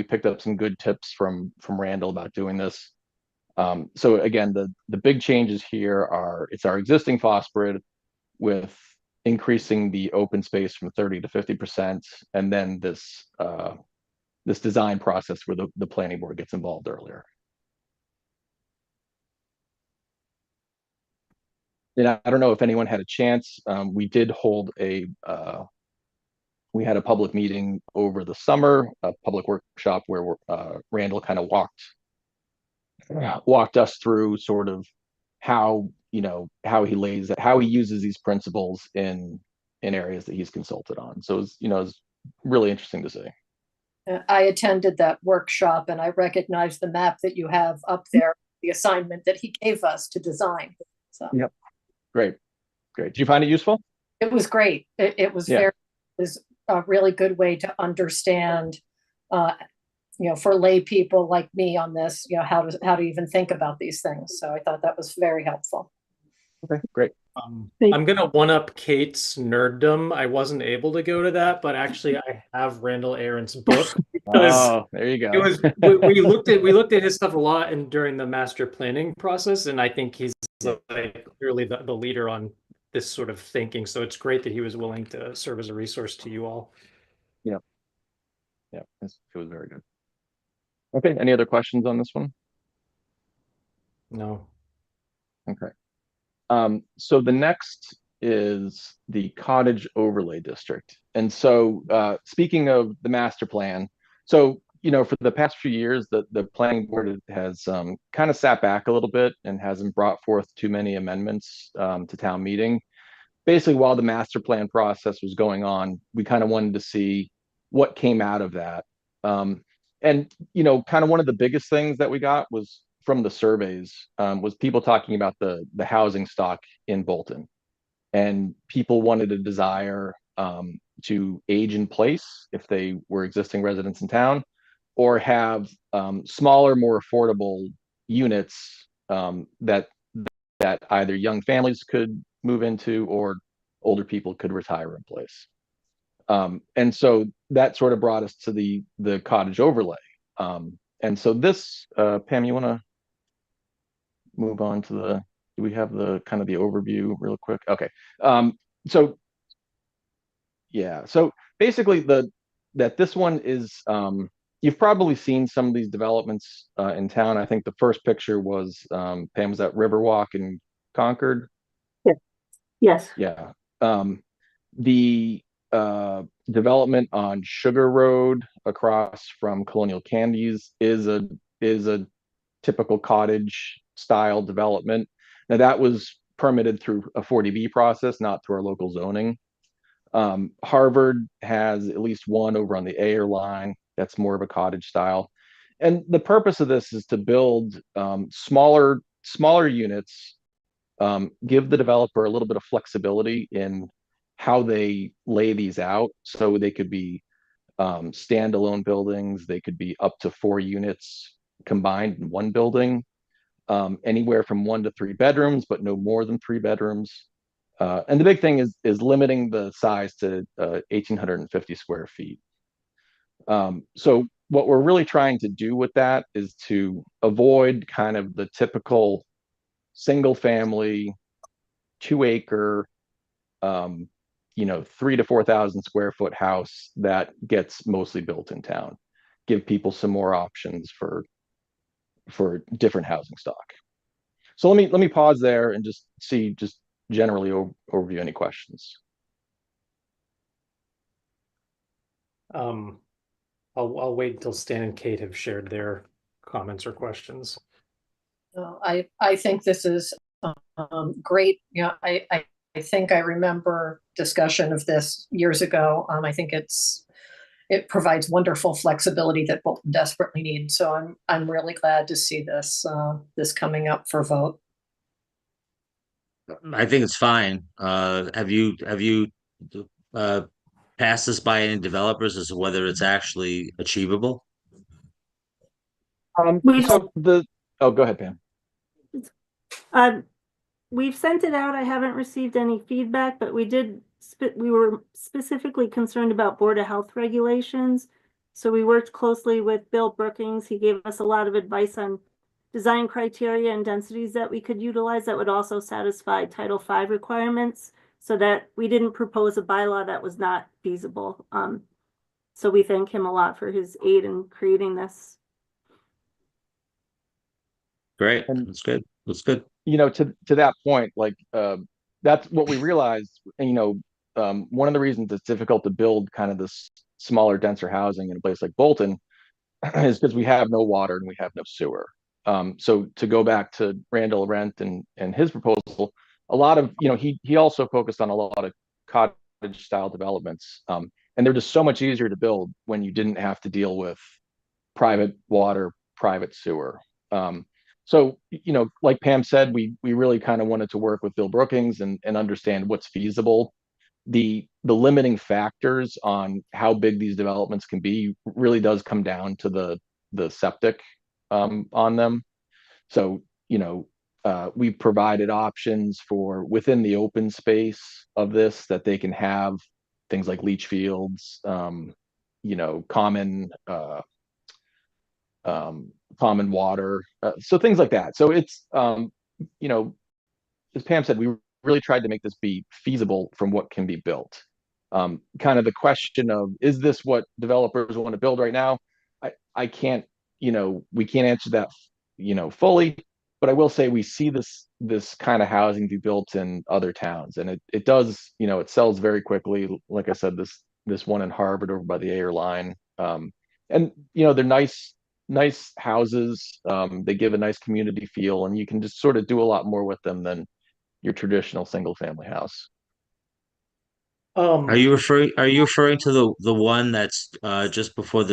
picked up some good tips from Randall about doing this. So again, the big changes here are it's our existing phosphid with increasing the open space from 30 to 50%, and then this design process where the planning board gets involved earlier. And I don't know if anyone had a chance. We did hold we had a public meeting over the summer, a public workshop where Randall kind of walked us through sort of how he uses these principles in areas that he's consulted on. So it's really interesting to see. I attended that workshop, and I recognized the map that you have up there, the assignment that he gave us to design. So Yep. Great. Did you find it useful? it was great. It was Yeah. it was a really good way to understand, for lay people like me on this, how to even think about these things. So I thought that was very helpful. Okay, great. I'm gonna one up Kate's nerddom. I wasn't able to go to that, but actually I have Randall Arendt's book. Oh, there you go. It was we looked at his stuff a lot and during the master planning process, and I think he's like clearly the leader on this sort of thinking. So it's great that he was willing to serve as a resource to you all. Yeah, it was very good. Okay, any other questions on this one? No. Okay. So the next is the Cottage Overlay District. And so speaking of the master plan, so for the past few years, the planning board has kind of sat back a little bit and hasn't brought forth too many amendments to town meeting. Basically, while the master plan process was going on, we kind of wanted to see what came out of that. And kind of one of the biggest things that we got was from the surveys was people talking about the housing stock in Bolton, and people wanted a desire to age in place if they were existing residents in town, or have smaller, more affordable units that either young families could move into or older people could retire in place. And so that sort of brought us to the cottage overlay. And so this, Pam, you want to move on to do we have the kind of the overview real quick? Okay. So basically this one is, you've probably seen some of these developments in town. I think the first picture was, Pam, was that Riverwalk in Concord? Yes. Yeah. The development on Sugar Road across from Colonial Candies is a typical cottage style development. Now that was permitted through a 40B process, not through our local zoning. Harvard has at least one over on the Ayer line that's more of a cottage style. And the purpose of this is to build smaller units, give the developer a little bit of flexibility in how they lay these out. So they could be standalone buildings, they could be up to 4 units combined in one building, anywhere from 1 to 3 bedrooms, but no more than 3 bedrooms. And the big thing is limiting the size to 1,850 square feet. So what we're really trying to do with that is to avoid kind of the typical single family, 2-acre, 3 to 4,000 square foot house that gets mostly built in town. Give people some more options for different housing stock. So let me pause there and just generally overview any questions. I'll wait until Stan and Kate have shared their comments or questions. I think this is great. I think I remember discussion of this years ago. I think it provides wonderful flexibility that Bolton desperately needs. So I'm really glad to see this coming up for vote. I think it's fine. Have you passed this by any developers as to whether it's actually achievable? Oh, go ahead, Pam. We've sent it out. I haven't received any feedback, but we were specifically concerned about Board of Health regulations. So we worked closely with Bill Brookings. He gave us a lot of advice on design criteria and densities that we could utilize that would also satisfy Title V requirements, so that we didn't propose a bylaw that was not feasible. So we thank him a lot for his aid in creating this. Great, that's good. That's good. To that point, that's what we realized. And one of the reasons it's difficult to build kind of this smaller, denser housing in a place like Bolton is because we have no water and we have no sewer. So to go back to Randall Arendt and his proposal, a lot of, he also focused on a lot of cottage style developments. And they're just so much easier to build when you didn't have to deal with private water, private sewer. So, like Pam said, we really kind of wanted to work with Bill Brookings and understand what's feasible. The limiting factors on how big these developments can be really does come down to the septic on them. So, we provided options for within the open space of this that they can have things like leach fields, common water, so things like that. So it's, as Pam said, we really tried to make this be feasible from what can be built. Kind of the question of, is this what developers want to build right now? I can't, we can't answer that, fully, but I will say we see this kind of housing be built in other towns, and it does, it sells very quickly. Like I said, this one in Harvard over by the Ayer line, and they're nice houses. They give a nice community feel, and you can just sort of do a lot more with them than your traditional single family house. Are you referring to the one that's just before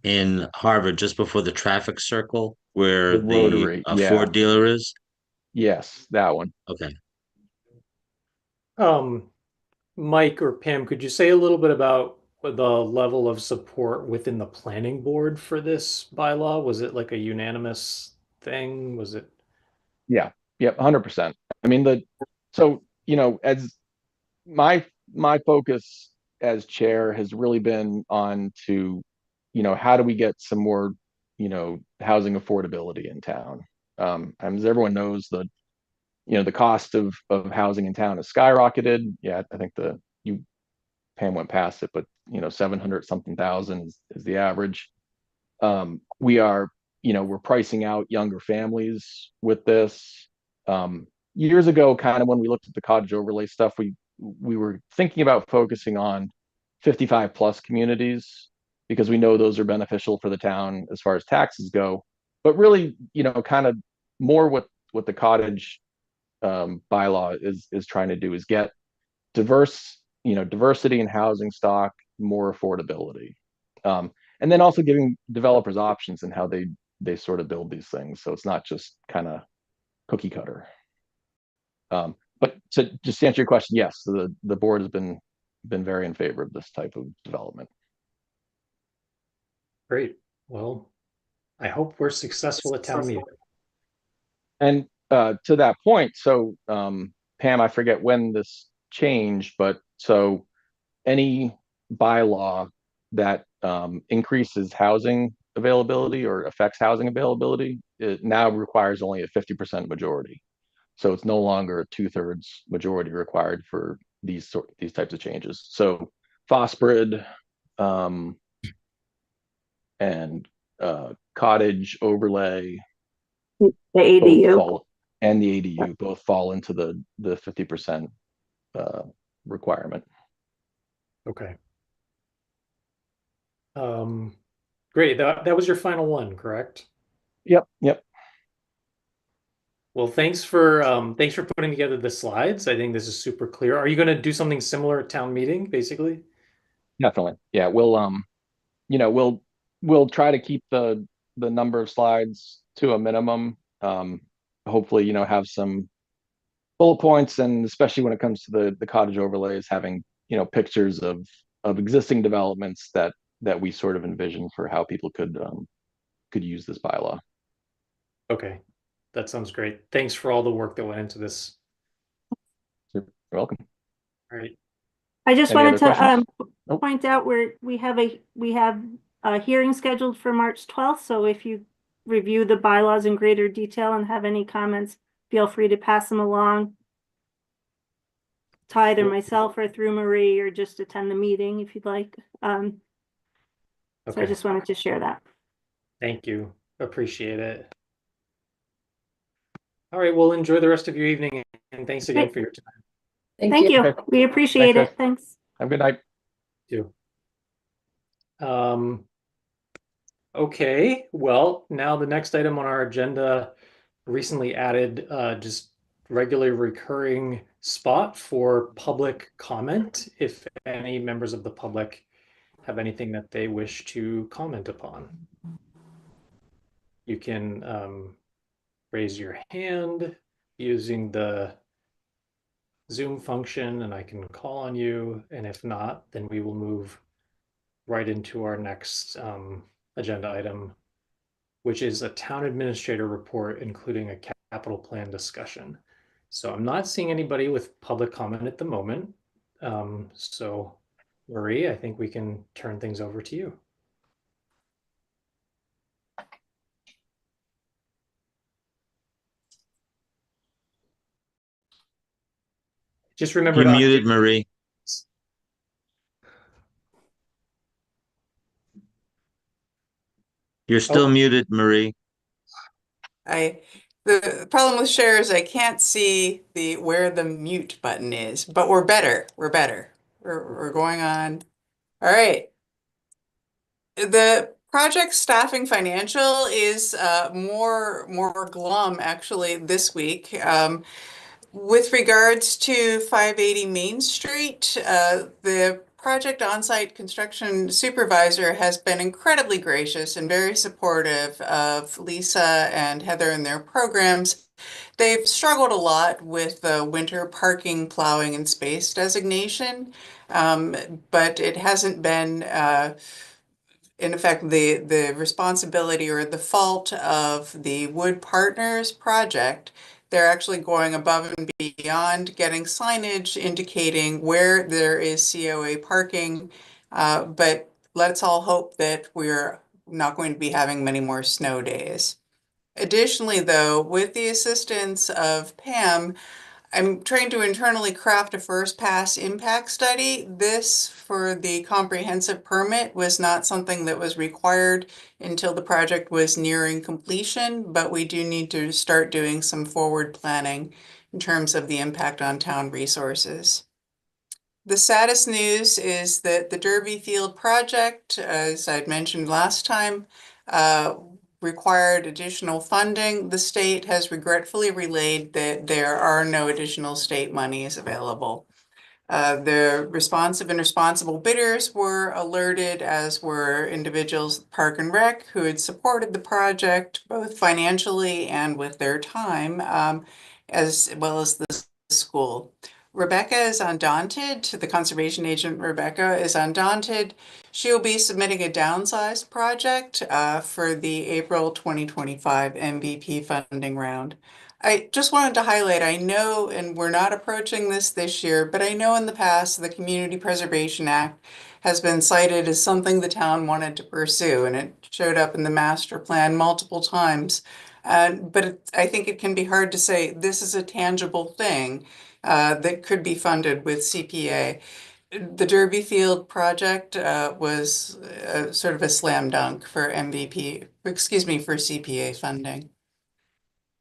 in Harvard, just before the traffic circle where The Rotary, yeah. Ford dealer is? Yes, that one. Okay. Mike or Pam, could you say a little bit about the level of support within the planning board for this bylaw? Was it like a unanimous thing? Was it? Yeah, 100%. I mean, as my focus as chair has really been on to, how do we get some more, housing affordability in town? As everyone knows, the cost of housing in town has skyrocketed. Yeah, I think Pam went past it, but 700 something thousand is the average. We are, we're pricing out younger families with this. Years ago, kind of when we looked at the cottage overlay stuff, we we were thinking about focusing on 55 plus communities because we know those are beneficial for the town as far as taxes go. But really, kind of more what the cottage bylaw is trying to do is get diversity in housing stock, more affordability, and then also giving developers options in how they sort of build these things, so it's not just kind of cookie cutter. But to just answer your question, yes, the board has been very in favor of this type of development. Great. Well, I hope we're successful at town meeting. And to that point, so Pam, I forget when this changed, but so any bylaw that increases housing availability or affects housing availability, it now requires only a 50% majority. So it's no longer a 2/3 majority required for these types of changes. So Phosphrid and cottage overlay, the ADU. And the ADU both fall into the 50% requirement. Okay. Great. That was your final one, correct? Yep. Well, thanks for putting together the slides. I think this is super clear. Are you going to do something similar at town meeting, basically? Definitely. Yeah, we'll try to keep the number of slides to a minimum. Hopefully, have some bullet points, and especially when it comes to the cottage overlays, having pictures of existing developments that we sort of envision for how people could use this bylaw. Okay, that sounds great. Thanks for all the work that went into this. You're welcome. All right. I just Any wanted other to questions? point out we have a hearing scheduled for March 12th. So if you review the bylaws in greater detail and have any comments, feel free to pass them along to either myself or through Marie, or just attend the meeting if you'd like. So I just wanted to share that. Thank you. Appreciate it. All right. Well, enjoy the rest of your evening, and thanks again for your time. Thank you. Okay. We appreciate Thanks, it. Thanks. Have a good night. You too. Okay. Well, now the next item on our agenda, recently added, just regularly recurring spot for public comment. If any members of the public have anything that they wish to comment upon, you can raise your hand using the Zoom function, and I can call on you. And if not, then we will move right into our next agenda item, which is a town administrator report, including a capital plan discussion. So I'm not seeing anybody with public comment at the moment. So Marie, I think we can turn things over to you. Just remember You're to muted, Marie. You're still muted, Marie. The problem with share is I can't see where the mute button is, but we're better. We're going on. All right. The project staffing financial is more glum actually this week. With regards to 580 Main Street, the project on-site construction supervisor has been incredibly gracious and very supportive of Lisa and Heather and their programs. They've struggled a lot with the winter parking, plowing, and space designation, but it hasn't been in effect, the responsibility or the fault of the Wood Partners project. They're actually going above and beyond, getting signage indicating where there is COA parking. But let's all hope that we're not going to be having many more snow days. Additionally, though, with the assistance of Pam, I'm trying to internally craft a first pass impact study. This, for the comprehensive permit, was not something that was required until the project was nearing completion, but we do need to start doing some forward planning in terms of the impact on town resources. The saddest news is that the Derby Field project, as I'd mentioned last time, required additional funding. The state has regretfully relayed that there are no additional state monies available. The responsive and responsible bidders were alerted, as were individuals at Park and Rec who had supported the project both financially and with their time, as well as the school. Rebecca is undaunted. The conservation agent, Rebecca, is undaunted. She will be submitting a downsized project for the April 2025 MVP funding round. I just wanted to highlight, I know, and we're not approaching this year, but I know in the past, the Community Preservation Act has been cited as something the town wanted to pursue, and it showed up in the master plan multiple times. But I think it can be hard to say this is a tangible thing that could be funded with CPA. The Derby Field project was sort of a slam dunk for MVP, excuse me, for CPA funding.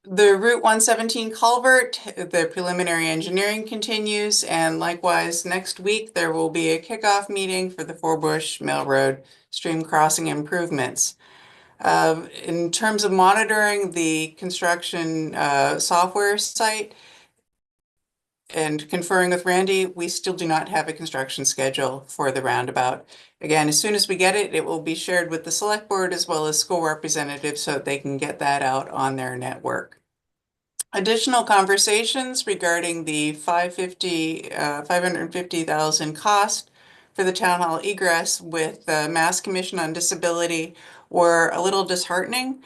The Route 117 culvert, the preliminary engineering continues, and likewise next week there will be a kickoff meeting for the Forbush Mill Road stream crossing improvements. In terms of monitoring the construction software site and conferring with Randy, we still do not have a construction schedule for the roundabout. Again, as soon as we get it, it will be shared with the select board as well as school representatives so that they can get that out on their network. Additional conversations regarding the 550,000 cost for the town hall egress with the Mass Commission on Disability were a little disheartening.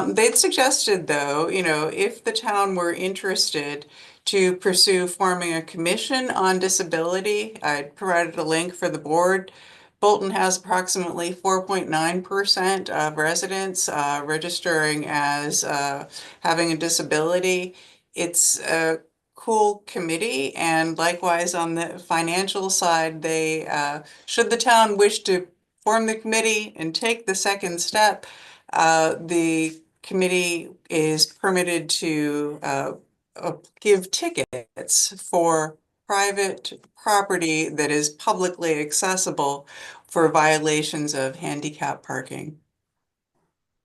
They'd suggested, though, if the town were interested to pursue forming a commission on disability, I provided a link for the board. Bolton has approximately 4.9% of residents registering as having a disability. It's a cool committee, and likewise on the financial side, should the town wish to form the committee and take the second step, the committee is permitted to give tickets for private property that is publicly accessible for violations of handicap parking.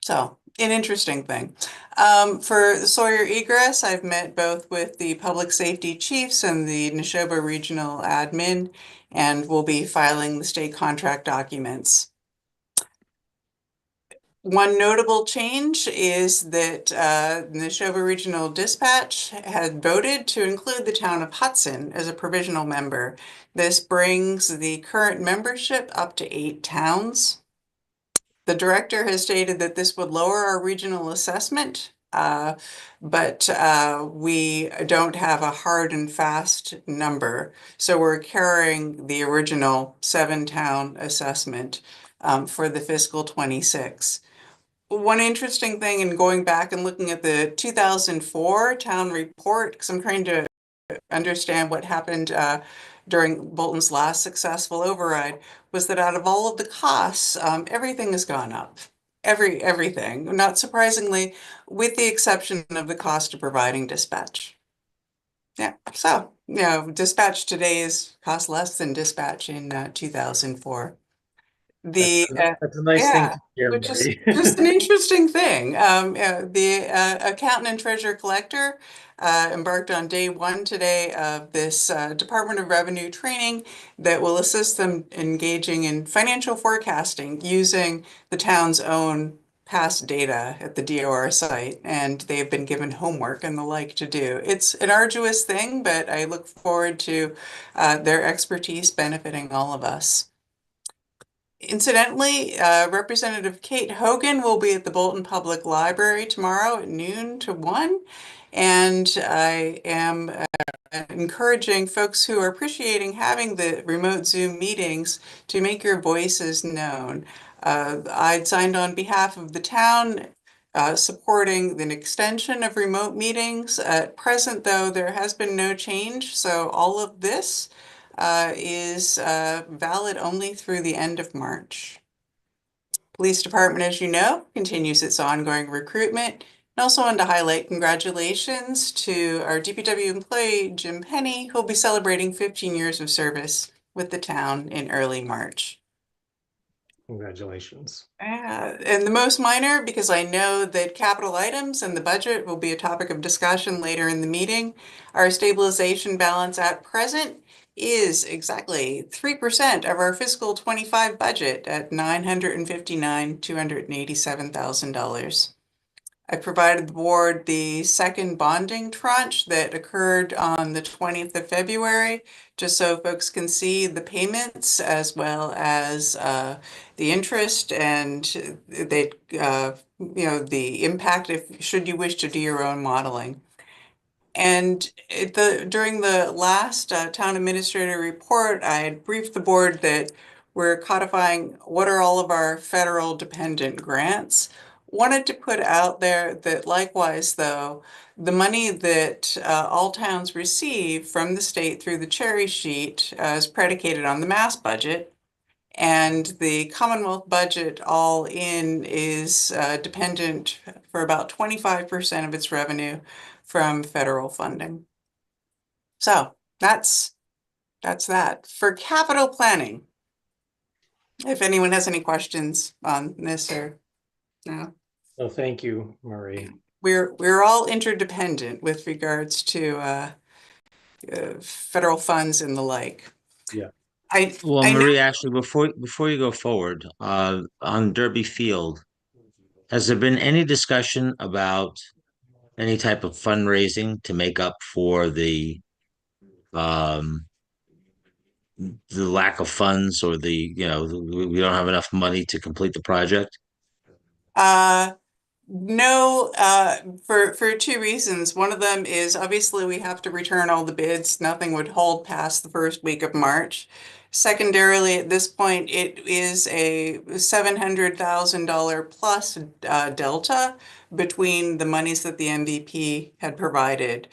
So, an interesting thing. For Sawyer egress, I've met both with the public safety chiefs and the Neshoba regional admin, and will be filing the state contract documents. One notable change is that Neshoba Regional Dispatch had voted to include the town of Hudson as a provisional member. This brings the current membership up to 8 towns. The director has stated that this would lower our regional assessment, but we don't have a hard and fast number. So we're carrying the original 7-town assessment for the fiscal 26. One interesting thing in going back and looking at the 2004 town report, because I'm trying to understand what happened during Bolton's last successful override, was that out of all of the costs, everything has gone up. Everything, not surprisingly, with the exception of the cost of providing dispatch. Yeah, so, dispatch today costs less than dispatch in 2004. That's a nice thing Yeah, to hear, which is Mary. just an interesting thing. The accountant and treasurer collector embarked on day 1 today of this Department of Revenue training that will assist them engaging in financial forecasting using the town's own past data at the DOR site, and they've been given homework and the like to do. It's an arduous thing, but I look forward to their expertise benefiting all of us. Incidentally, Representative Kate Hogan will be at the Bolton Public Library tomorrow at noon to 1. And I am encouraging folks who are appreciating having the remote Zoom meetings to make your voices known. I'd signed on behalf of the town supporting an extension of remote meetings. At present, though, there has been no change. So all of this is valid only through the end of March. Police Department, as you know, continues its ongoing recruitment. I also wanted to highlight congratulations to our DPW employee, Jim Penny, who'll be celebrating 15 years of service with the town in early March. Congratulations. And the most minor, because I know that capital items and the budget will be a topic of discussion later in the meeting. Our stabilization balance at present is exactly 3% of our fiscal 25 budget at $959,287,000. I provided the board the second bonding tranche that occurred on the 20th of February, just so folks can see the payments as well as the interest and the impact if should you wish to do your own modeling. And during the last town administrator report, I had briefed the board that we're codifying what are all of our federal dependent grants. Wanted to put out there that likewise, though, the money that all towns receive from the state through the cherry sheet is predicated on the Mass budget. And the Commonwealth budget all in is dependent for about 25% of its revenue from federal funding. So that's that. For capital planning, if anyone has any questions on this or no. Well, thank you, Marie. We're all interdependent with regards to federal funds and the like. Yeah. Well, I know- Marie, actually, before you go forward, on Derby Field, has there been any discussion about any type of fundraising to make up for the lack of funds or we don't have enough money to complete the project? No, for two reasons. One of them is obviously we have to return all the bids. Nothing would hold past the first week of March. Secondarily, at this point, it is a $700,000 plus delta between the monies that the MVP had provided.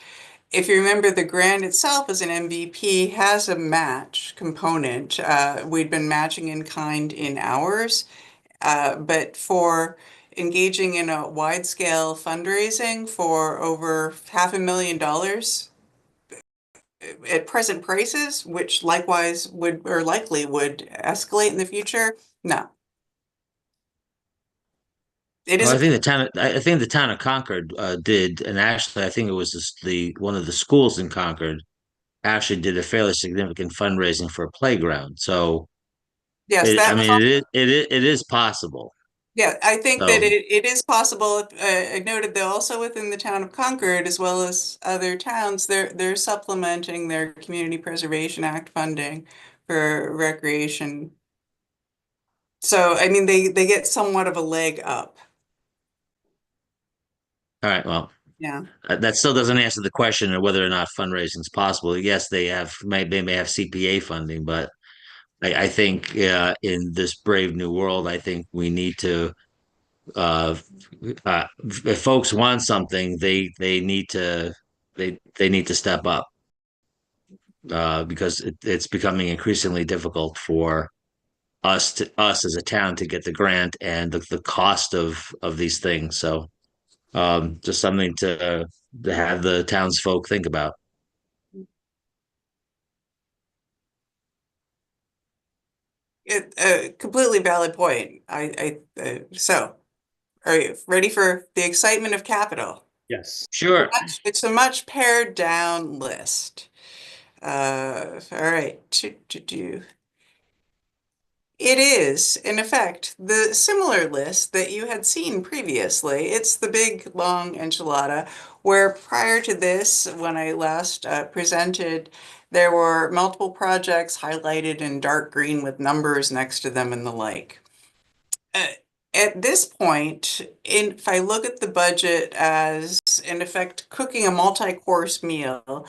If you remember, the grant itself as an MVP has a match component. We'd been matching in kind in hours, but for engaging in a wide-scale fundraising for over $500,000 at present prices, which likewise would or likely would escalate in the future, no. It is Well, I think the town of Concord did, and actually, I think it was one of the schools in Concord actually did a fairly significant fundraising for a playground. So, yes, I mean, it is possible. Yeah, I think So, that it is possible. I noted that also within the town of Concord, as well as other towns, they're supplementing their Community Preservation Act funding for recreation. So, I mean, they get somewhat of a leg up. all right, well, Yeah. that still doesn't answer the question of whether or not fundraising is possible. Yes, they may have CPA funding, but I think in this brave new world, I think we need to if folks want something, they need to step up because it's becoming increasingly difficult for us as a town to get the grant and the cost of these things. So just something to have the townsfolk think about. Completely valid point. So are you ready for the excitement of capital? Yes. Sure. It's a much pared down list. All right. It is, in effect, the similar list that you had seen previously. It's the big, long enchilada, where prior to this, when I last presented, there were multiple projects highlighted in dark green with numbers next to them and the like. At this point, if I look at the budget as, in effect, cooking a multi-course meal,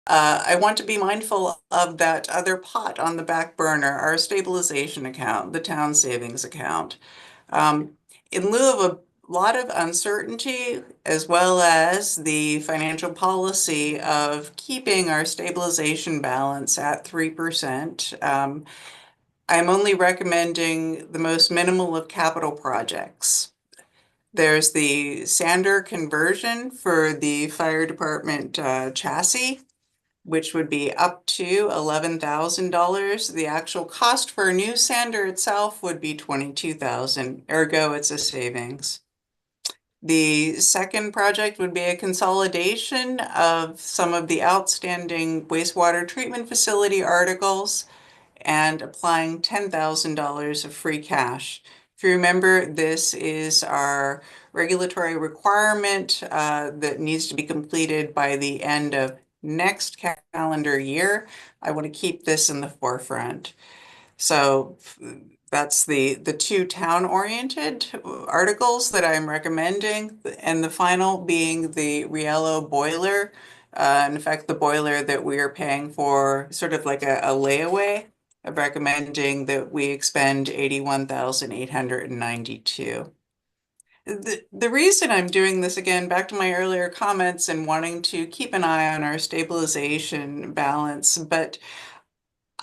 I want to be mindful of that other pot on the back burner, our stabilization account, the town savings account. In lieu of a lot of uncertainty, as well as the financial policy of keeping our stabilization balance at 3%, I'm only recommending the most minimal of capital projects. There's the sander conversion for the fire department chassis, which would be up to $11,000. The actual cost for a new sander itself would be $22,000, ergo it's a savings. The second project would be a consolidation of some of the outstanding wastewater treatment facility articles and applying $10,000 of free cash. If you remember, this is our regulatory requirement that needs to be completed by the end of next calendar year. I want to keep this in the forefront. So that's the two town-oriented articles that I'm recommending, and the final being the Riello boiler. In fact, the boiler that we are paying for, sort of like a layaway. I'm recommending that we expend $81,892. The reason I'm doing this, again, back to my earlier comments and wanting to keep an eye on our stabilization balance, but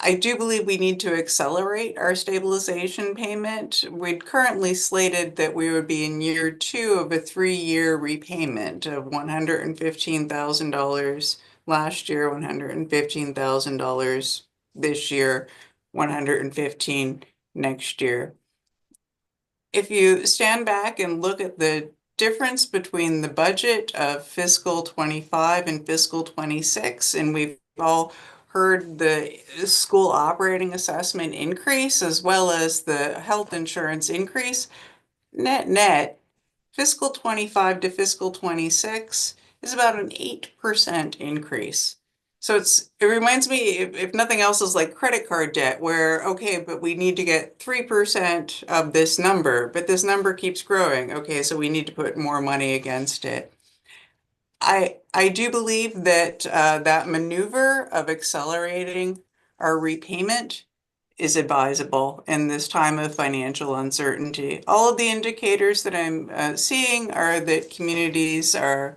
I do believe we need to accelerate our stabilization payment. We'd currently slated that we would be in year 2 of a 3-year repayment of $115,000 last year, $115,000 this year, $115,000 next year. If you stand back and look at the difference between the budget of fiscal 25 and fiscal 26, and we've all heard the school operating assessment increase as well as the health insurance increase, net fiscal 25 to fiscal 26 is about an 8% increase. So it reminds me, if nothing else, is like credit card debt, where, okay, but we need to get 3% of this number, but this number keeps growing. Okay, so we need to put more money against it. I do believe that that maneuver of accelerating our repayment is advisable in this time of financial uncertainty. All of the indicators that I'm seeing are that communities are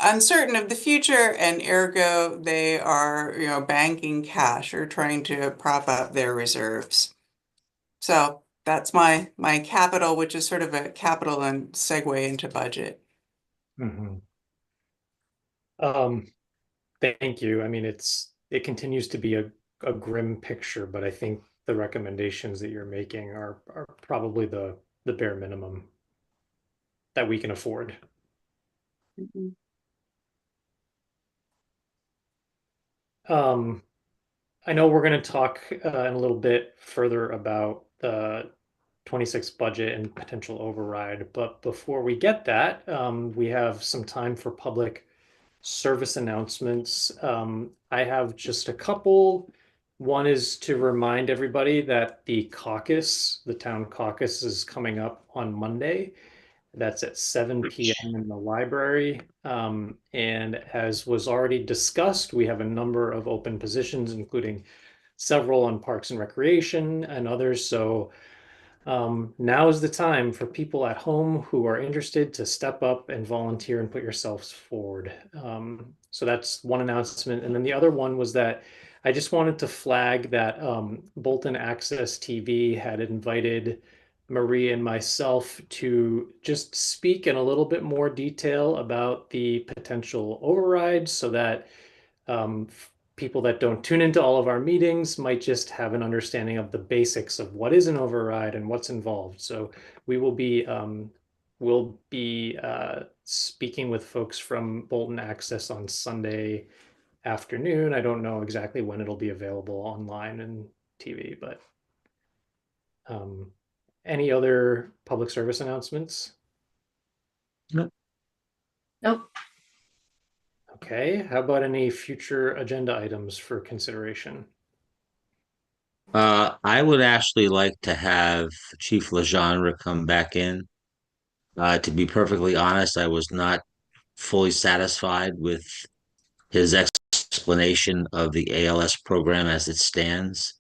uncertain of the future, and ergo they are, banking cash or trying to prop up their reserves. So that's my capital, which is sort of a capital and segue into budget. Thank you. I mean, it continues to be a grim picture, but I think the recommendations that you're making are probably the bare minimum that we can afford. I know we're going to talk in a little bit further about the 26 budget and potential override, but before we get that, we have some time for public service announcements. I have just a couple. One is to remind everybody that the town caucus is coming up on Monday. That's at 7 p.m. in the library. And as was already discussed, we have a number of open positions, including several on Parks and Recreation and others. So now is the time for people at home who are interested to step up and volunteer and put yourselves forward. So that's one announcement. And then the other one was that I just wanted to flag that Bolton Access TV had invited Marie and myself to just speak in a little bit more detail about the potential overrides, so that people that don't tune into all of our meetings might just have an understanding of the basics of what is an override and what's involved. So we will be speaking with folks from Bolton Access on Sunday afternoon. I don't know exactly when it'll be available online and TV, but any other public service announcements? Nope. Okay, how about any future agenda items for consideration? I would actually like to have Chief Legendre come back in. To be perfectly honest, I was not fully satisfied with his explanation of the ALS program as it stands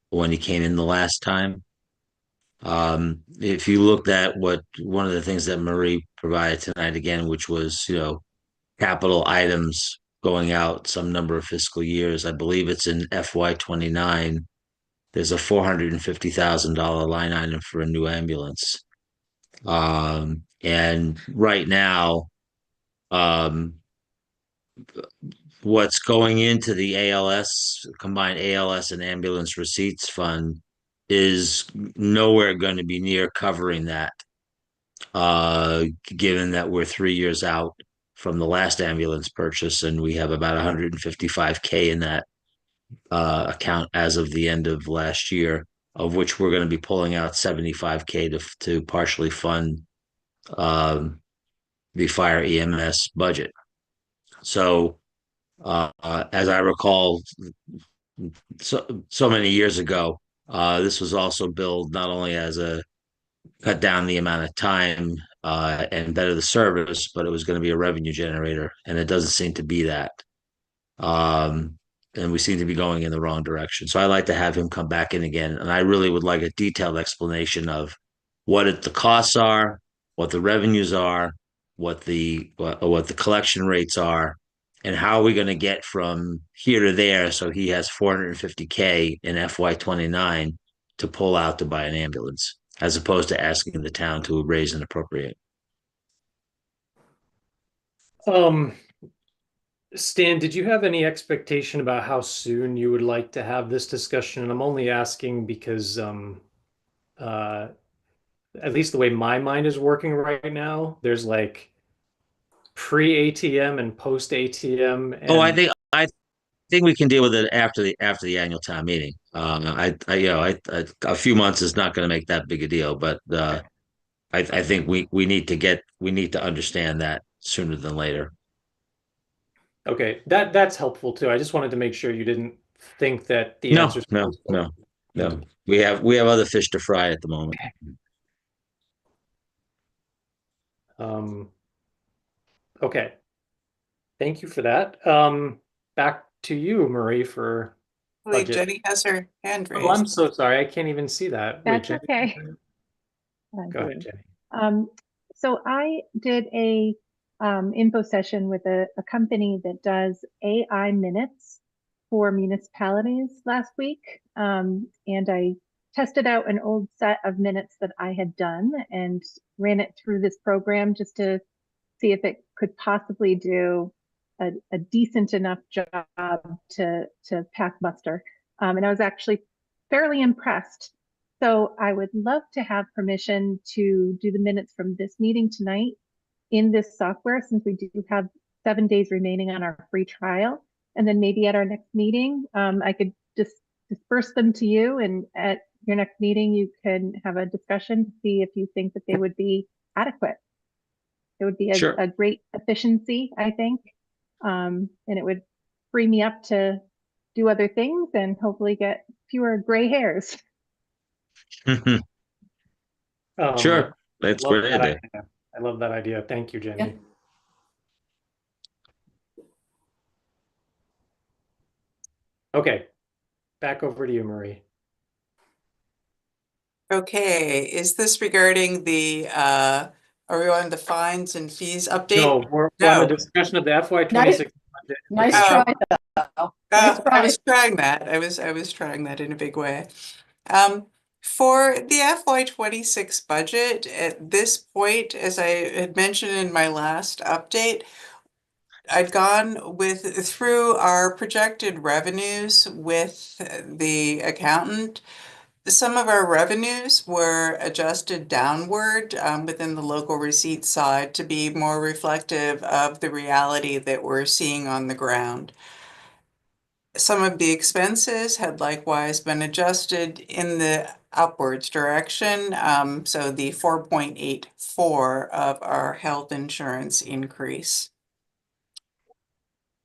when he came in the last time. If you looked at one of the things that Marie provided tonight again, which was, capital items going out some number of fiscal years, I believe it's in FY29, there's a $450,000 line item for a new ambulance. And right now, um, what's going into the ALS, combined ALS and ambulance receipts fund is nowhere going to be near covering that. Given that we're 3 years out from the last ambulance purchase and we have about 155K in that account as of the end of last year, of which we're going to be pulling out 75K to partially fund the fire EMS budget. So, as I recall, so many years ago, this was also billed not only as a cut down the amount of time and better the service, but it was going to be a revenue generator, and it doesn't seem to be that. And we seem to be going in the wrong direction. So I'd like to have him come back in again, and I really would like a detailed explanation of what the costs are, what the revenues are, what the collection rates are, and how are we going to get from here to there so he has 450K in FY29 to pull out to buy an ambulance, as opposed to asking the town to raise and appropriate. Stan, did you have any expectation about how soon you would like to have this discussion? And I'm only asking because at least the way my mind is working right now, there's like pre-ATM and post-ATM. Oh, I think we can deal with it after the annual town meeting. A few months is not going to make that big a deal, but I think we need to understand that sooner than later. Okay, that's helpful too. I just wanted to make sure you didn't think that the No, answer. no. We have other fish to fry at the moment. Okay. Thank you for that. Back to you, Marie, for I believe budget. Jenny has her hand Oh, I'm raised. so sorry. I can't even see that. Wait, That's Jenny. okay. Go ahead, Jenny. So I did a info session with a company that does AI minutes for municipalities last week. And I tested out an old set of minutes that I had done and ran it through this program just to see if it could possibly do a decent enough job to pass muster. And I was actually fairly impressed. So I would love to have permission to do the minutes from this meeting tonight in this software, since we do have 7 days remaining on our free trial. And then maybe at our next meeting, I could just disperse them to you, and at your next meeting, you can have a discussion to see if you think that they would be adequate. It would be Sure. a great efficiency, I think. And it would free me up to do other things and hopefully get fewer gray hairs. Sure, that's love great that idea. I love that idea. Thank you, Jenny. Yeah. Okay, back over to you, Marie. Okay, is this regarding the, are we on the fines and fees update? No, we're on the discussion of the FY26 budget. Nice Oh. try, though. Nice I try. was trying that. I was trying that in a big way. For the FY26 budget, at this point, as I had mentioned in my last update, I'd gone through our projected revenues with the accountant. Some of our revenues were adjusted downward within the local receipt side to be more reflective of the reality that we're seeing on the ground. Some of the expenses had likewise been adjusted in the upwards direction. So the 4.84 of our health insurance increase.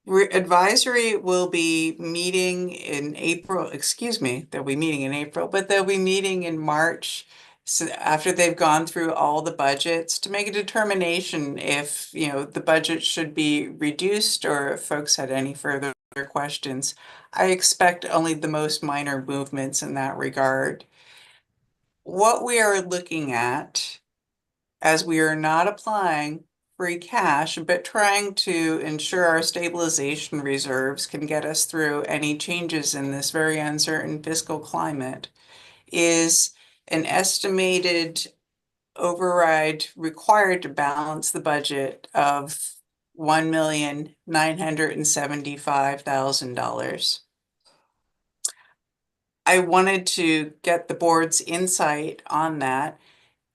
Advisory will be meeting in April, they'll be meeting in April, but they'll be meeting in March. So after they've gone through all the budgets to make a determination if, the budget should be reduced or if folks had any further questions. I expect only the most minor movements in that regard. What we are looking at, as we are not applying free cash, but trying to ensure our stabilization reserves can get us through any changes in this very uncertain fiscal climate, is an estimated override required to balance the budget of $1,975,000. I wanted to get the board's insight on that.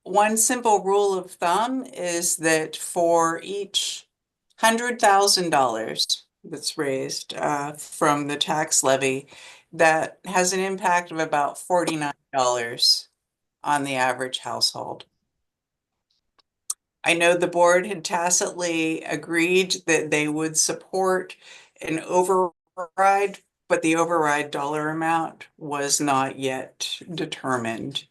One simple rule of thumb is that for each $100,000 that's raised from the tax levy, that has an impact of about $49 on the average household. I know the board had tacitly agreed that they would support an override, but the override dollar amount was not yet determined.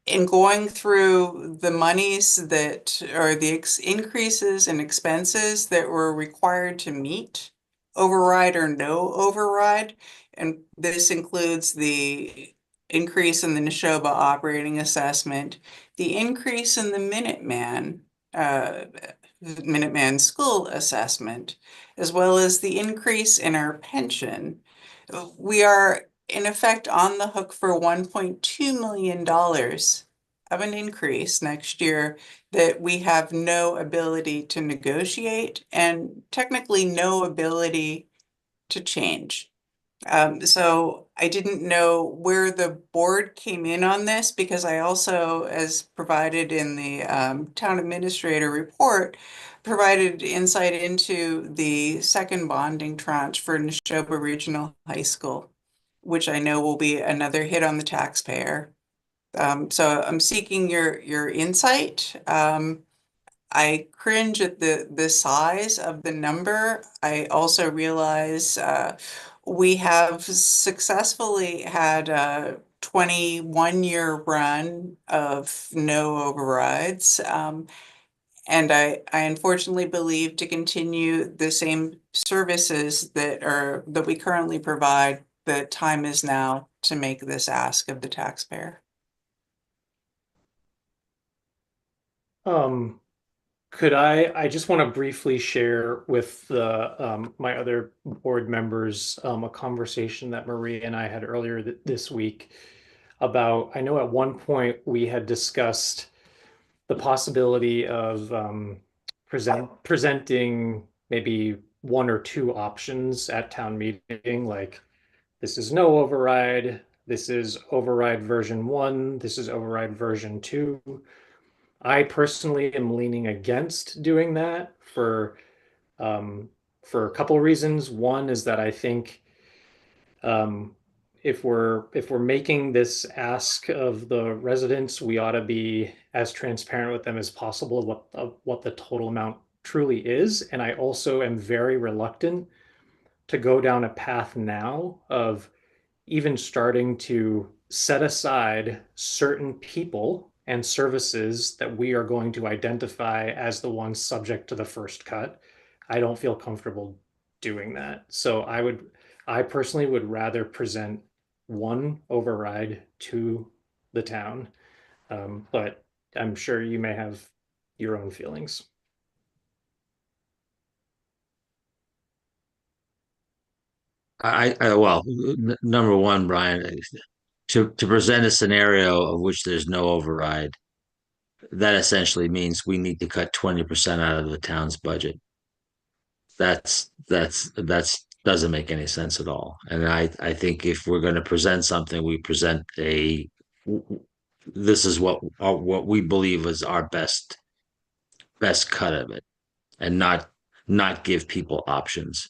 In going through the monies that are the increases in expenses that were required to meet override or no override, and this includes the increase in the Neshoba operating assessment, the increase in the Minuteman school assessment, as well as the increase in our pension. We are in effect on the hook for $1.2 million of an increase next year that we have no ability to negotiate and technically no ability to change. So I didn't know where the board came in on this because I also, as provided in the town administrator report, provided insight into the second bonding tranche for Neshoba Regional High School, which I know will be another hit on the taxpayer. So I'm seeking your insight. I cringe at the size of the number. I also realize we have successfully had a 21-year run of no overrides. And I unfortunately believe to continue the same services that we currently provide, the time is now to make this ask of the taxpayer. I just want to briefly share with the my other board members a conversation that Marie and I had earlier this week about, I know at one point we had discussed the possibility of presenting maybe one or two options at town meeting, like this is no override, this is override version 1, this is override version 2. I personally am leaning against doing that for a couple of reasons. One is that I think if we're making this ask of the residents, we ought to be as transparent with them as possible what the total amount truly is. And I also am very reluctant to go down a path now of even starting to set aside certain people and services that we are going to identify as the ones subject to the first cut. I don't feel comfortable doing that. So I personally would rather present one override to the town. But I'm sure you may have your own feelings. Well, number one, Brian, to present a scenario of which there's no override, that essentially means we need to cut 20% out of the town's budget. That's doesn't make any sense at all. And I think if we're going to present something, we present this is what we believe is our best cut of it, and not give people options.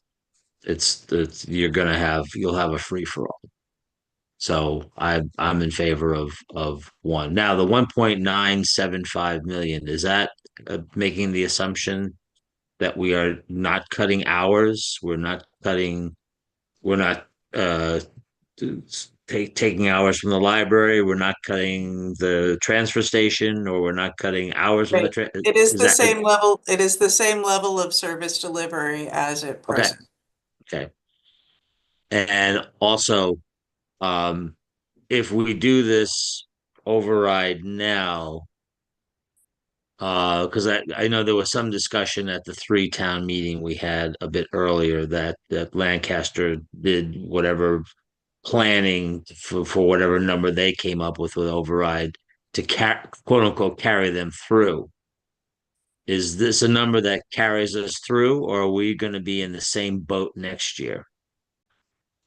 You'll have a free for all. So I'm in favor of one. Now the 1.975 million, is that making the assumption that we are not cutting hours? We're not taking hours from the library. We're not cutting the transfer station, or we're not cutting hours from the It is the same level. It is the same level of service delivery as at present. Okay. And also, if we do this override now, because I know there was some discussion at the 3-town meeting we had a bit earlier that Lancaster did whatever planning for whatever number they came up with override to quote unquote carry them through. Is this a number that carries us through, or are we going to be in the same boat next year?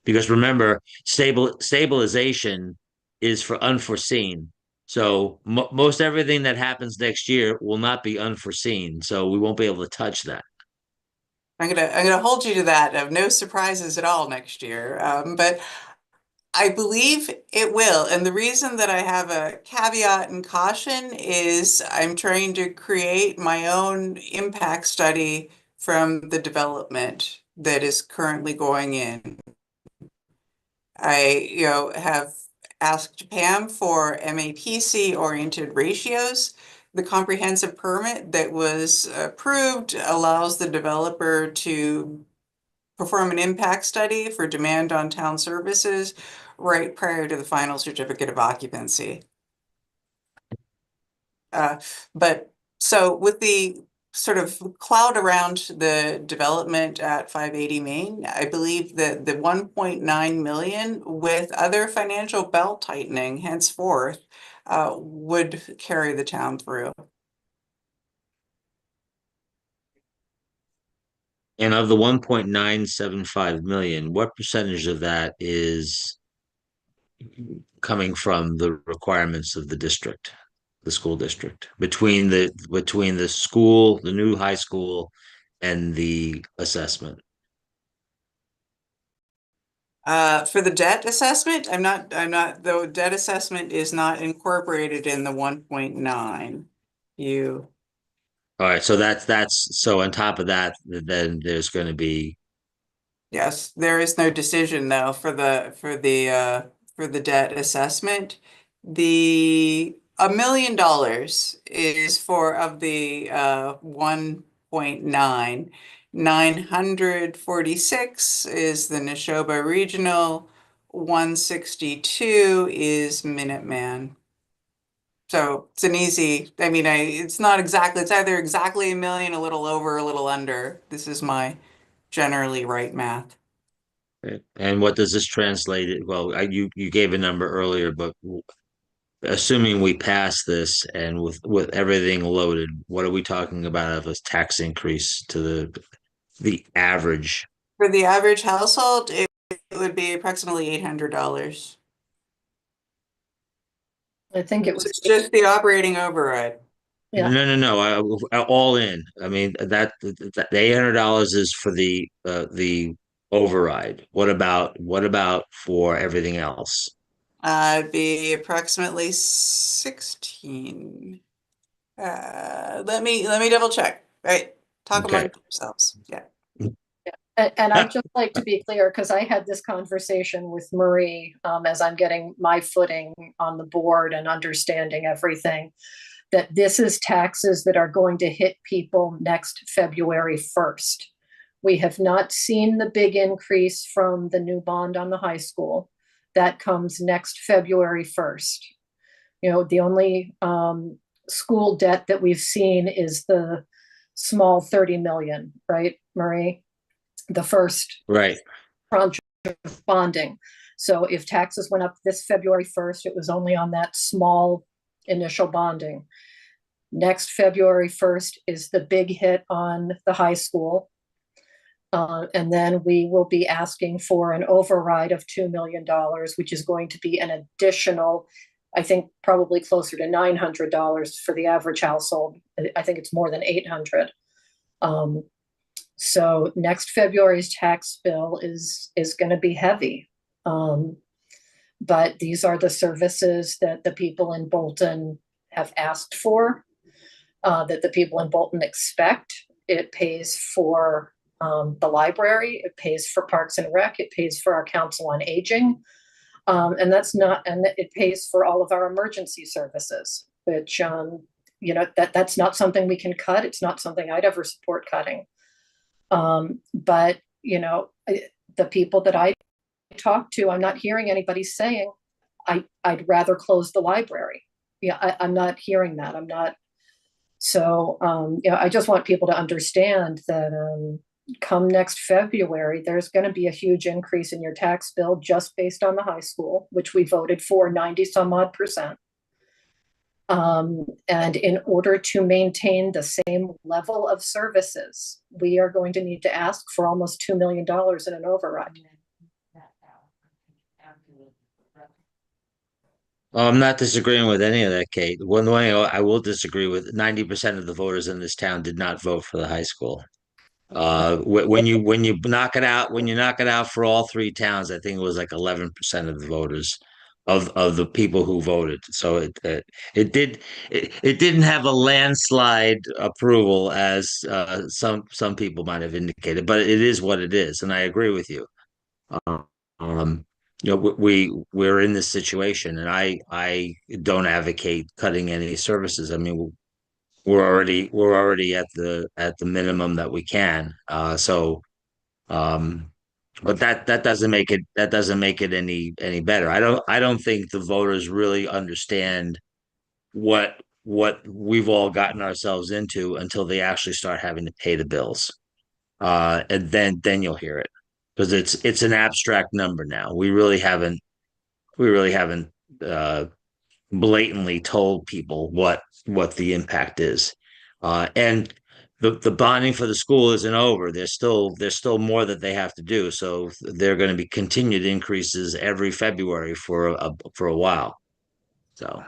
Because remember, stabilization is for unforeseen. So most everything that happens next year will not be unforeseen. So we won't be able to touch that. I'm gonna hold you to that of no surprises at all next year. But I believe it will. And the reason that I have a caveat and caution is I'm trying to create my own impact study from the development that is currently going in. I, have asked Pam for MAPC oriented ratios. The comprehensive permit that was approved allows the developer to perform an impact study for demand on town services right prior to the final certificate of occupancy. But so with the sort of cloud around the development at 580 Main, I believe that the 1.9 million with other financial belt tightening henceforth would carry the town through. And of the 1.975 million, what percentage of that is coming from the requirements of the district, the school district, between the school, the new high school, and the assessment? For the debt assessment, the debt assessment is not incorporated in the 1.9. All right, so so on top of that, then there's going to be. Yes, there is no decision though for the debt assessment. The $1 million is of the 1.9. 946 is the Neshoba Regional. 162 is Minuteman. So it's an easy, it's not exactly, it's either exactly $1 million, a little over, a little under. This is my generally right math. And what does this translate? Well, you gave a number earlier, but assuming we pass this and with everything loaded, what are we talking about of a tax increase to the average? For the average household, it would be approximately $800. I think it was It's just the operating override. Yeah. No. All in. I mean that the $800 is for the override. What about for everything else? It'd be approximately 16. Let me double check. Right, talk Okay. among yourselves. Yeah. And I'd just like to be clear, because I had this conversation with Marie as I'm getting my footing on the board and understanding everything, that this is taxes that are going to hit people next February 1st. We have not seen the big increase from the new bond on the high school. That comes next February 1st. The only school debt that we've seen is the small 30 million, right, Marie? The first Right. tranche of bonding. So if taxes went up this February 1st, it was only on that small initial bonding. Next February 1st is the big hit on the high school. And then we will be asking for an override of $2 million, which is going to be an additional, I think probably closer to $900 for the average household. I think it's more than $800. So next February's tax bill is going to be heavy. But these are the services that the people in Bolton have asked for, that the people in Bolton expect. It pays for the library, it pays for Parks and Rec, it pays for our Council on Aging. And it pays for all of our emergency services, which, that's not something we can cut. It's not something I'd ever support cutting. But the people that I talk to, I'm not hearing anybody saying, I'd rather close the library. I'm not hearing that. I'm not. So, I just want people to understand that come next February, there's going to be a huge increase in your tax bill just based on the high school, which we voted for 90 some odd %. And in order to maintain the same level of services, we are going to need to ask for almost $2 million in an override. I'm not disagreeing with any of that, Kate. One way I will disagree with 90% of the voters in this town did not vote for the high school. When you knock it out for all three towns, I think it was like 11% of the voters of the people who voted. So it didn't have a landslide approval as some people might have indicated, but it is what it is, and I agree with you. Um, we're in this situation, and I don't advocate cutting any services. I mean, we're already at the minimum that we can. But that doesn't make it any better. I don't think the voters really understand what we've all gotten ourselves into until they actually start having to pay the bills. And then you'll hear it, because it's an abstract number now. We really haven't uh, blatantly told people what the impact is. And the bonding for the school isn't over. There's still more that they have to do. So there are going to be continued increases every February for a while. So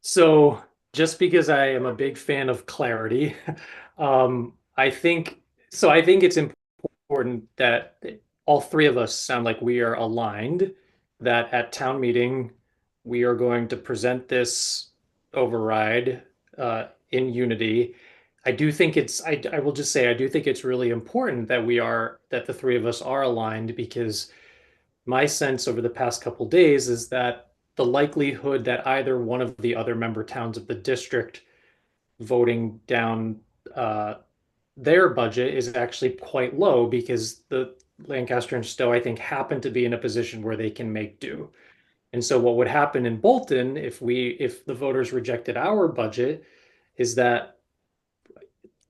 So just because I am a big fan of clarity, I think it's important that all three of us sound like we are aligned, that at town meeting, we are going to present this override in unity. I do think I will just say, I do think it's really important that that the three of us are aligned, because my sense over the past couple days is that the likelihood that either one of the other member towns of the district voting down their budget is actually quite low, because the Lancaster and Stowe, I think, happen to be in a position where they can make do. And so what would happen in Bolton if the voters rejected our budget is that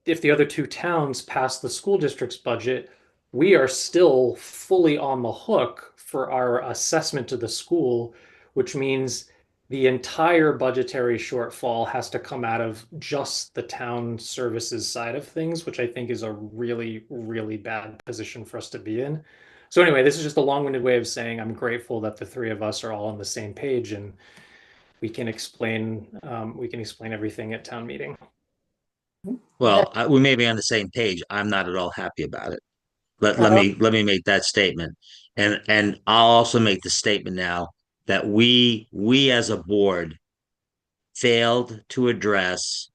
if the other two towns pass the school district's budget, we are still fully on the hook for our assessment of the school, which means the entire budgetary shortfall has to come out of just the town services side of things, which I think is a really, really bad position for us to be in. So anyway, this is just a long-winded way of saying I'm grateful that the three of us are all on the same page, and we can explain everything at town meeting. well, we may be on the same page. I'm not at all happy about it. Let me make that statement, and I'll also make the statement now that we as a board failed to address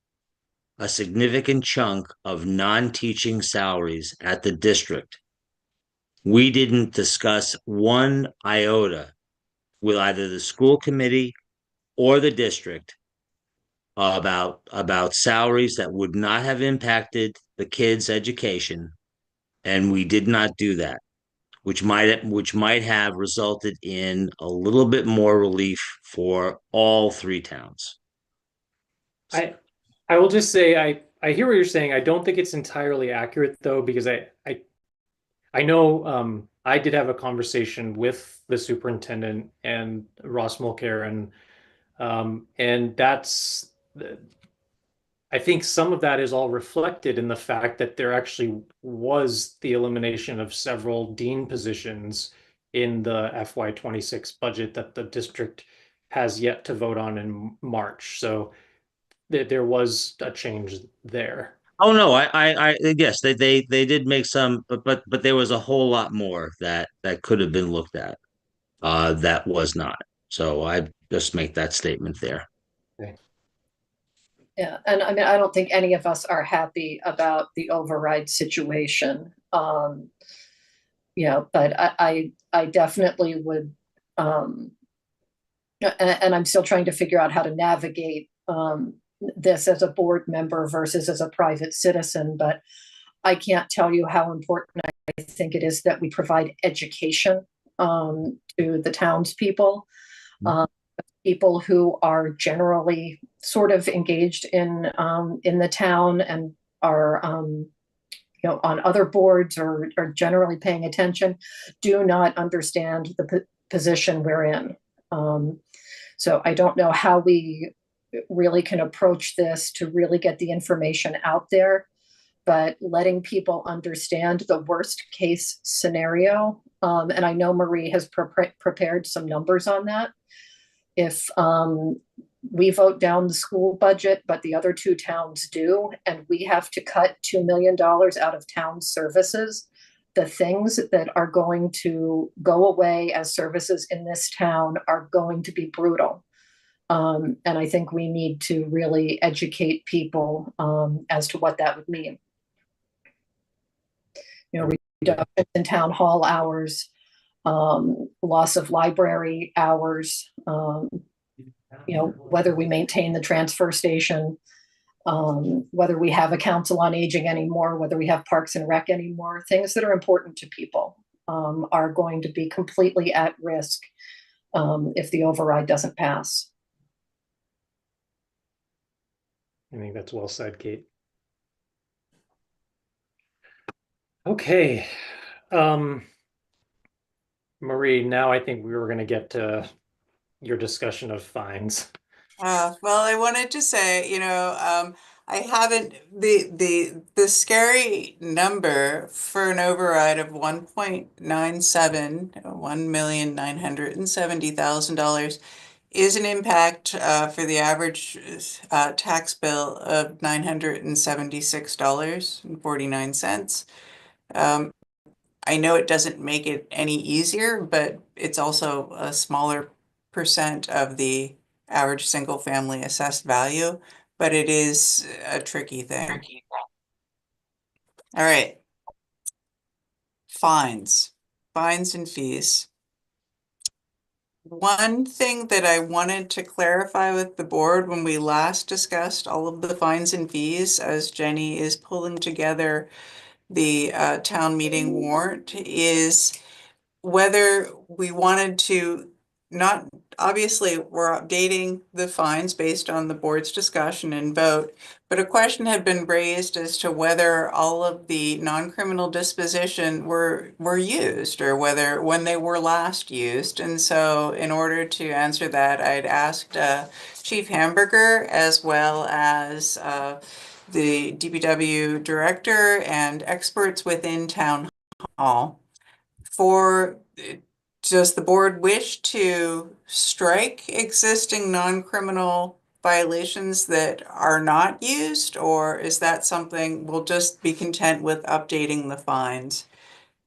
a significant chunk of non-teaching salaries at the district. We didn't discuss one iota with either the school committee or the district about salaries that would not have impacted the kids' education, and we did not do that, which might have resulted in a little bit more relief for all three towns. I will just say I hear what you're saying. I don't think it's entirely accurate, though, because I know I did have a conversation with the superintendent and Ross Mulcair, and that's I think some of that is all reflected in the fact that there actually was the elimination of several dean positions in the FY26 budget that the district has yet to vote on in March. So there was a change there. Oh no, I yes, they did make some, but there was a whole lot more that could have been looked at, that was not. So I just make that statement there. Okay. Yeah, and I mean, I don't think any of us are happy about the override situation. But I definitely would, and I'm still trying to figure out how to navigate this as a board member versus as a private citizen, but I can't tell you how important I think it is that we provide education to the townspeople. People who are generally sort of engaged in the town and are on other boards or are generally paying attention, do not understand the position we're in. So I don't know how we really can approach this to really get the information out there, but letting people understand the worst case scenario. And I know Marie has prepared some numbers on that. If we vote down the school budget, but the other two towns do, and we have to cut $2 million out of town services, the things that are going to go away as services in this town are going to be brutal. And I think we need to really educate people as to what that would mean. Reduction in town hall hours, loss of library hours, whether we maintain the transfer station, whether we have a council on aging anymore, whether we have Parks and Rec anymore, things that are important to people are going to be completely at risk if the override doesn't pass. I think that's well said, Kate. Okay. Marie, now I think we were going to get to your discussion of fines. Well, I wanted to say, I haven't the scary number for an override of $1.97 is an impact for the average tax bill of $976.49. I know it doesn't make it any easier, but it's also a smaller percent of the average single family assessed value, but it is a tricky thing. All right. Fines and fees. One thing that I wanted to clarify with the board when we last discussed all of the fines and fees, as Jenny is pulling together the town meeting warrant, is whether we wanted to not, obviously we're updating the fines based on the board's discussion and vote, but a question had been raised as to whether all of the non-criminal disposition were used, or whether when they were last used. And so in order to answer that, I'd asked Chief Hamburger, as well as the DPW director and experts within town hall, does the board wish to strike existing non-criminal violations that are not used, or is that something we'll just be content with updating the fines?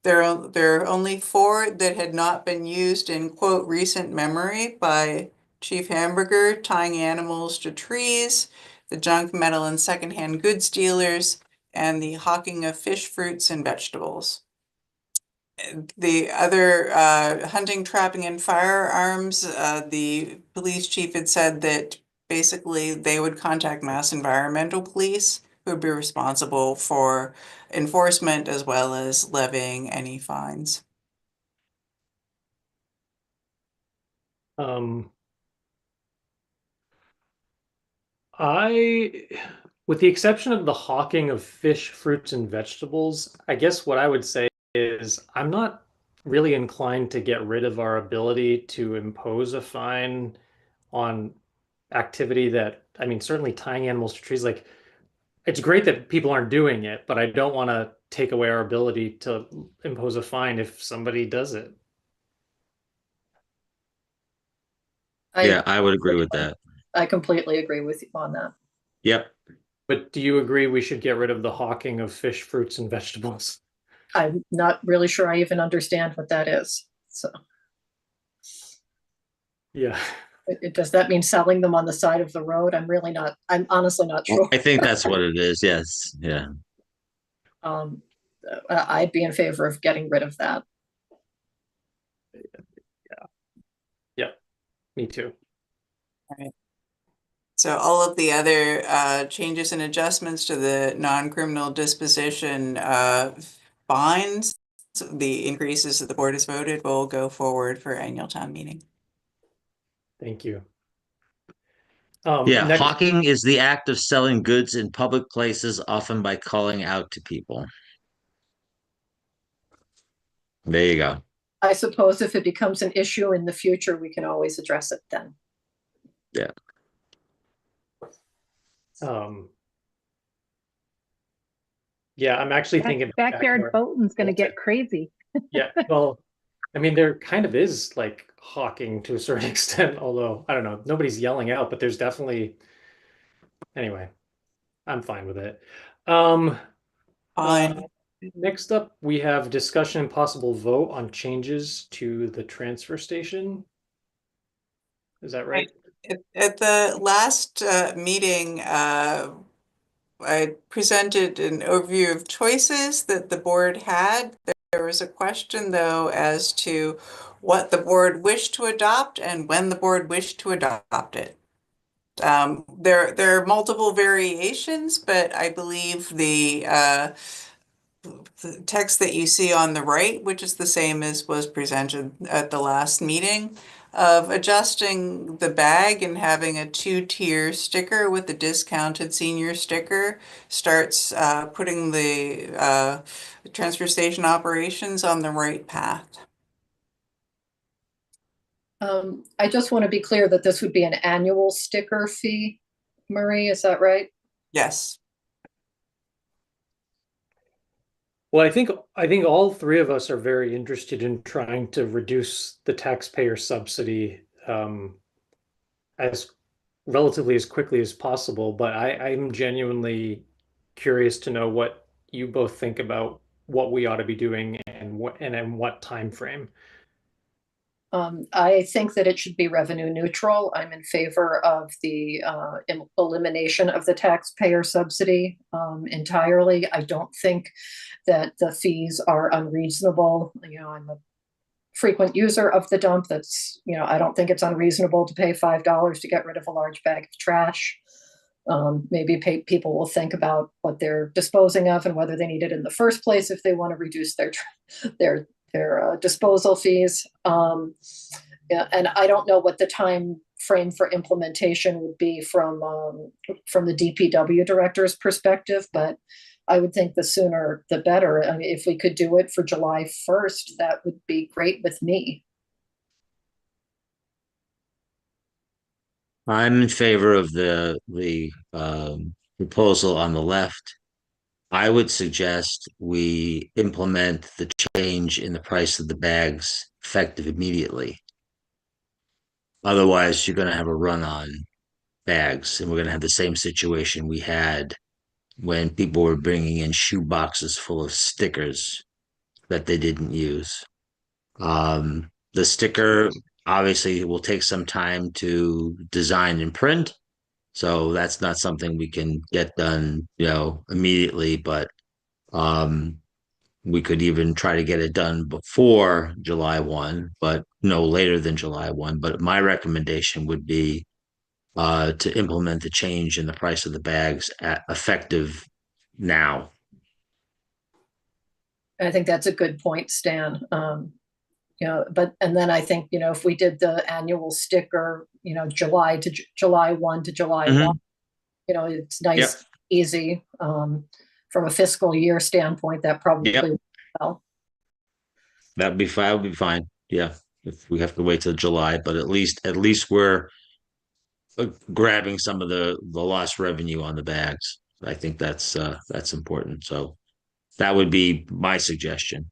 There are only 4 that had not been used in quote recent memory by Chief Hamburger: tying animals to trees, the junk, metal, and secondhand goods dealers, and the hawking of fish, fruits, and vegetables. The other hunting, trapping, and firearms, the police chief had said that basically they would contact Mass Environmental Police, who would be responsible for enforcement as well as levying any fines. With the exception of the hawking of fish, fruits, and vegetables, I guess what I would say is I'm not really inclined to get rid of our ability to impose a fine on activity that, I mean, certainly tying animals to trees, like, it's great that people aren't doing it, but I don't want to take away our ability to impose a fine if somebody does it. Yeah, I would agree with that. I completely agree with you on that. Yep. But do you agree we should get rid of the hawking of fish, fruits, and vegetables? I'm not really sure I even understand what that is. So yeah. Does that mean selling them on the side of the road? I'm honestly not sure. I think that's what it is. Yes. Yeah. I'd be in favor of getting rid of that. Yeah, me too. All right. So all of the other changes and adjustments to the non-criminal disposition fines, the increases that the board has voted, will go forward for annual town meeting. Thank you. Yeah, hawking is the act of selling goods in public places, often by calling out to people. There you go. I suppose if it becomes an issue in the future, we can always address it then. Yeah. Yeah, I'm actually thinking Backyard boating's gonna get crazy. Yeah, well, I mean, there kind of is like hawking to a certain extent, although I don't know, nobody's yelling out, but there's definitely, anyway, I'm fine with it. Fine. Next up, we have discussion and possible vote on changes to the transfer station. Is that right? At the last meeting, I presented an overview of choices that the board had. There was a question, though, as to what the board wished to adopt and when the board wished to adopt it. There are multiple variations, but I believe the text that you see on the right, which is the same as was presented at the last meeting, of adjusting the bag and having a two-tier sticker with the discounted senior sticker starts putting the transfer station operations on the right path. I just want to be clear that this would be an annual sticker fee, Marie, is that right? Yes. Well, I think all three of us are very interested in trying to reduce the taxpayer subsidy as relatively as quickly as possible. But I'm genuinely curious to know what you both think about what we ought to be doing and in what time frame. I think that it should be revenue neutral. I'm in favor of the elimination of the taxpayer subsidy entirely. I don't think that the fees are unreasonable. You know, I'm a frequent user of the dump. That's, you know, I don't think it's unreasonable to pay $5 to get rid of a large bag of trash. Maybe people will think about what they're disposing of and whether they need it in the first place if they want to reduce their disposal fees. Yeah, and I don't know what the time frame for implementation would be from the DPW director's perspective, but I would think the sooner the better. I mean, if we could do it for July 1st, that would be great with me. I'm in favor of the proposal on the left. I would suggest we implement the change in the price of the bags effective immediately. Otherwise, you're going to have a run on bags, and we're going to have the same situation we had when people were bringing in shoe boxes full of stickers that they didn't use. The sticker obviously will take some time to design and print, so that's not something we can get done, immediately, but we could even try to get it done before July 1, but no later than July 1. But my recommendation would be to implement the change in the price of the bags effective now. I think that's a good point, Stan. And then I think, if we did the annual sticker, July 1 to July 1, it's nice, Yep. Easy. From a fiscal year standpoint, that probably Yep. well. That'd be fine. Would be fine. Yeah, if we have to wait till July, but at least we're grabbing some of the lost revenue on the bags. I think that's important. So that would be my suggestion.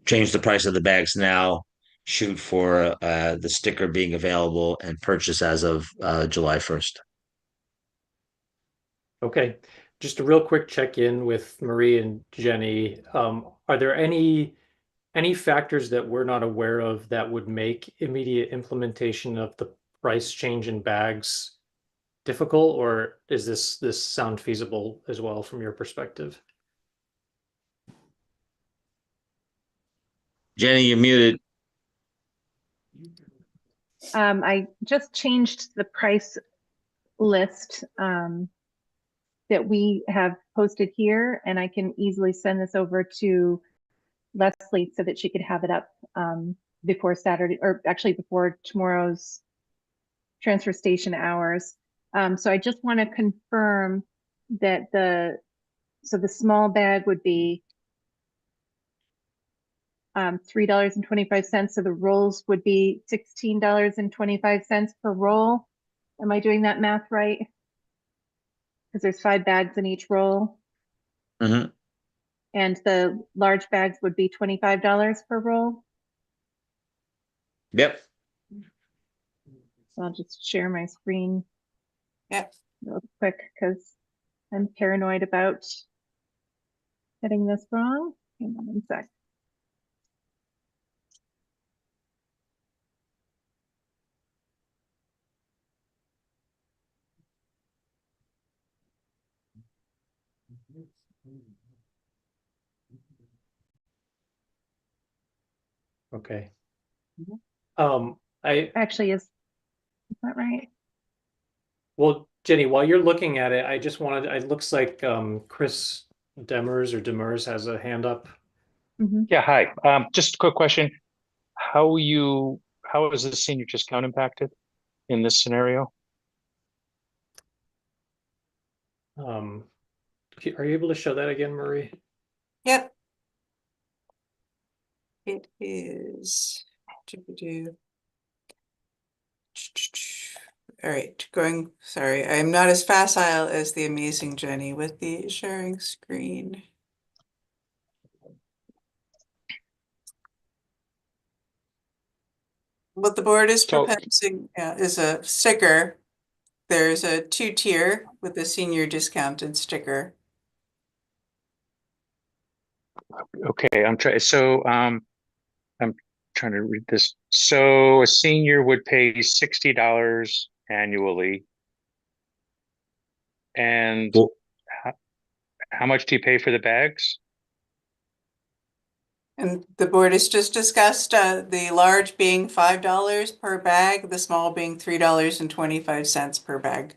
Change the price of the bags now, shoot for the sticker being available and purchase as of July 1st. Okay, just a real quick check-in with Marie and Jenny. Are there any factors that we're not aware of that would make immediate implementation of the price change in bags difficult, or is this sound feasible as well from your perspective? Jenny, you're muted. I just changed the price list that we have posted here, and I can easily send this over to Leslie so that she could have it up before Saturday, or actually before tomorrow's transfer station hours. So I just want to confirm that the small bag would be $3.25. So the rolls would be $16.25 per roll. Am I doing that math right? Because there's 5 bags in each roll. Mhm. And the large bags would be $25 per roll. Yep. So I'll just share my screen Yep. real quick because I'm paranoid about getting this wrong. Hang on one sec. Okay. Mm-hmm. I Actually, is that right? Well, Jenny, while you're looking at it, I just wanted, it looks like Chris Demers has a hand up. Mm-hmm. Yeah, hi. Just a quick question. How is the senior discount impacted in this scenario? Are you able to show that again, Marie? Yep. It is. All right, sorry, I'm not as facile as the amazing Jenny with the sharing screen. What the board is proposing is a sticker. There's a 2-tier with a senior discounted sticker. Okay, I'm trying to read this. So a senior would pay $60 annually. And Well, how much do you pay for the bags? And the board has just discussed the large being $5 per bag, the small being $3.25 per bag.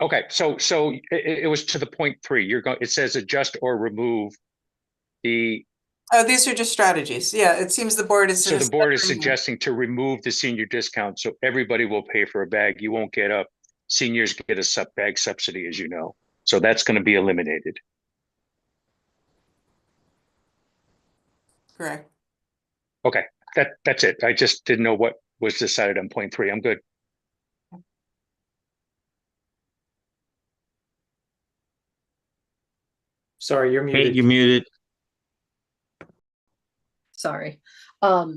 Okay, so it was to the point 3. It says adjust or remove the. Oh, these are just strategies. Yeah, it seems the board is. So the board is suggesting to remove the senior discount, so everybody will pay for a bag. You won't get seniors get a bag subsidy, as you know. So that's going to be eliminated. Correct. Okay, that's it. I just didn't know what was decided on point 3. I'm good. Sorry, you're muted. Kate, you're muted. Sorry. But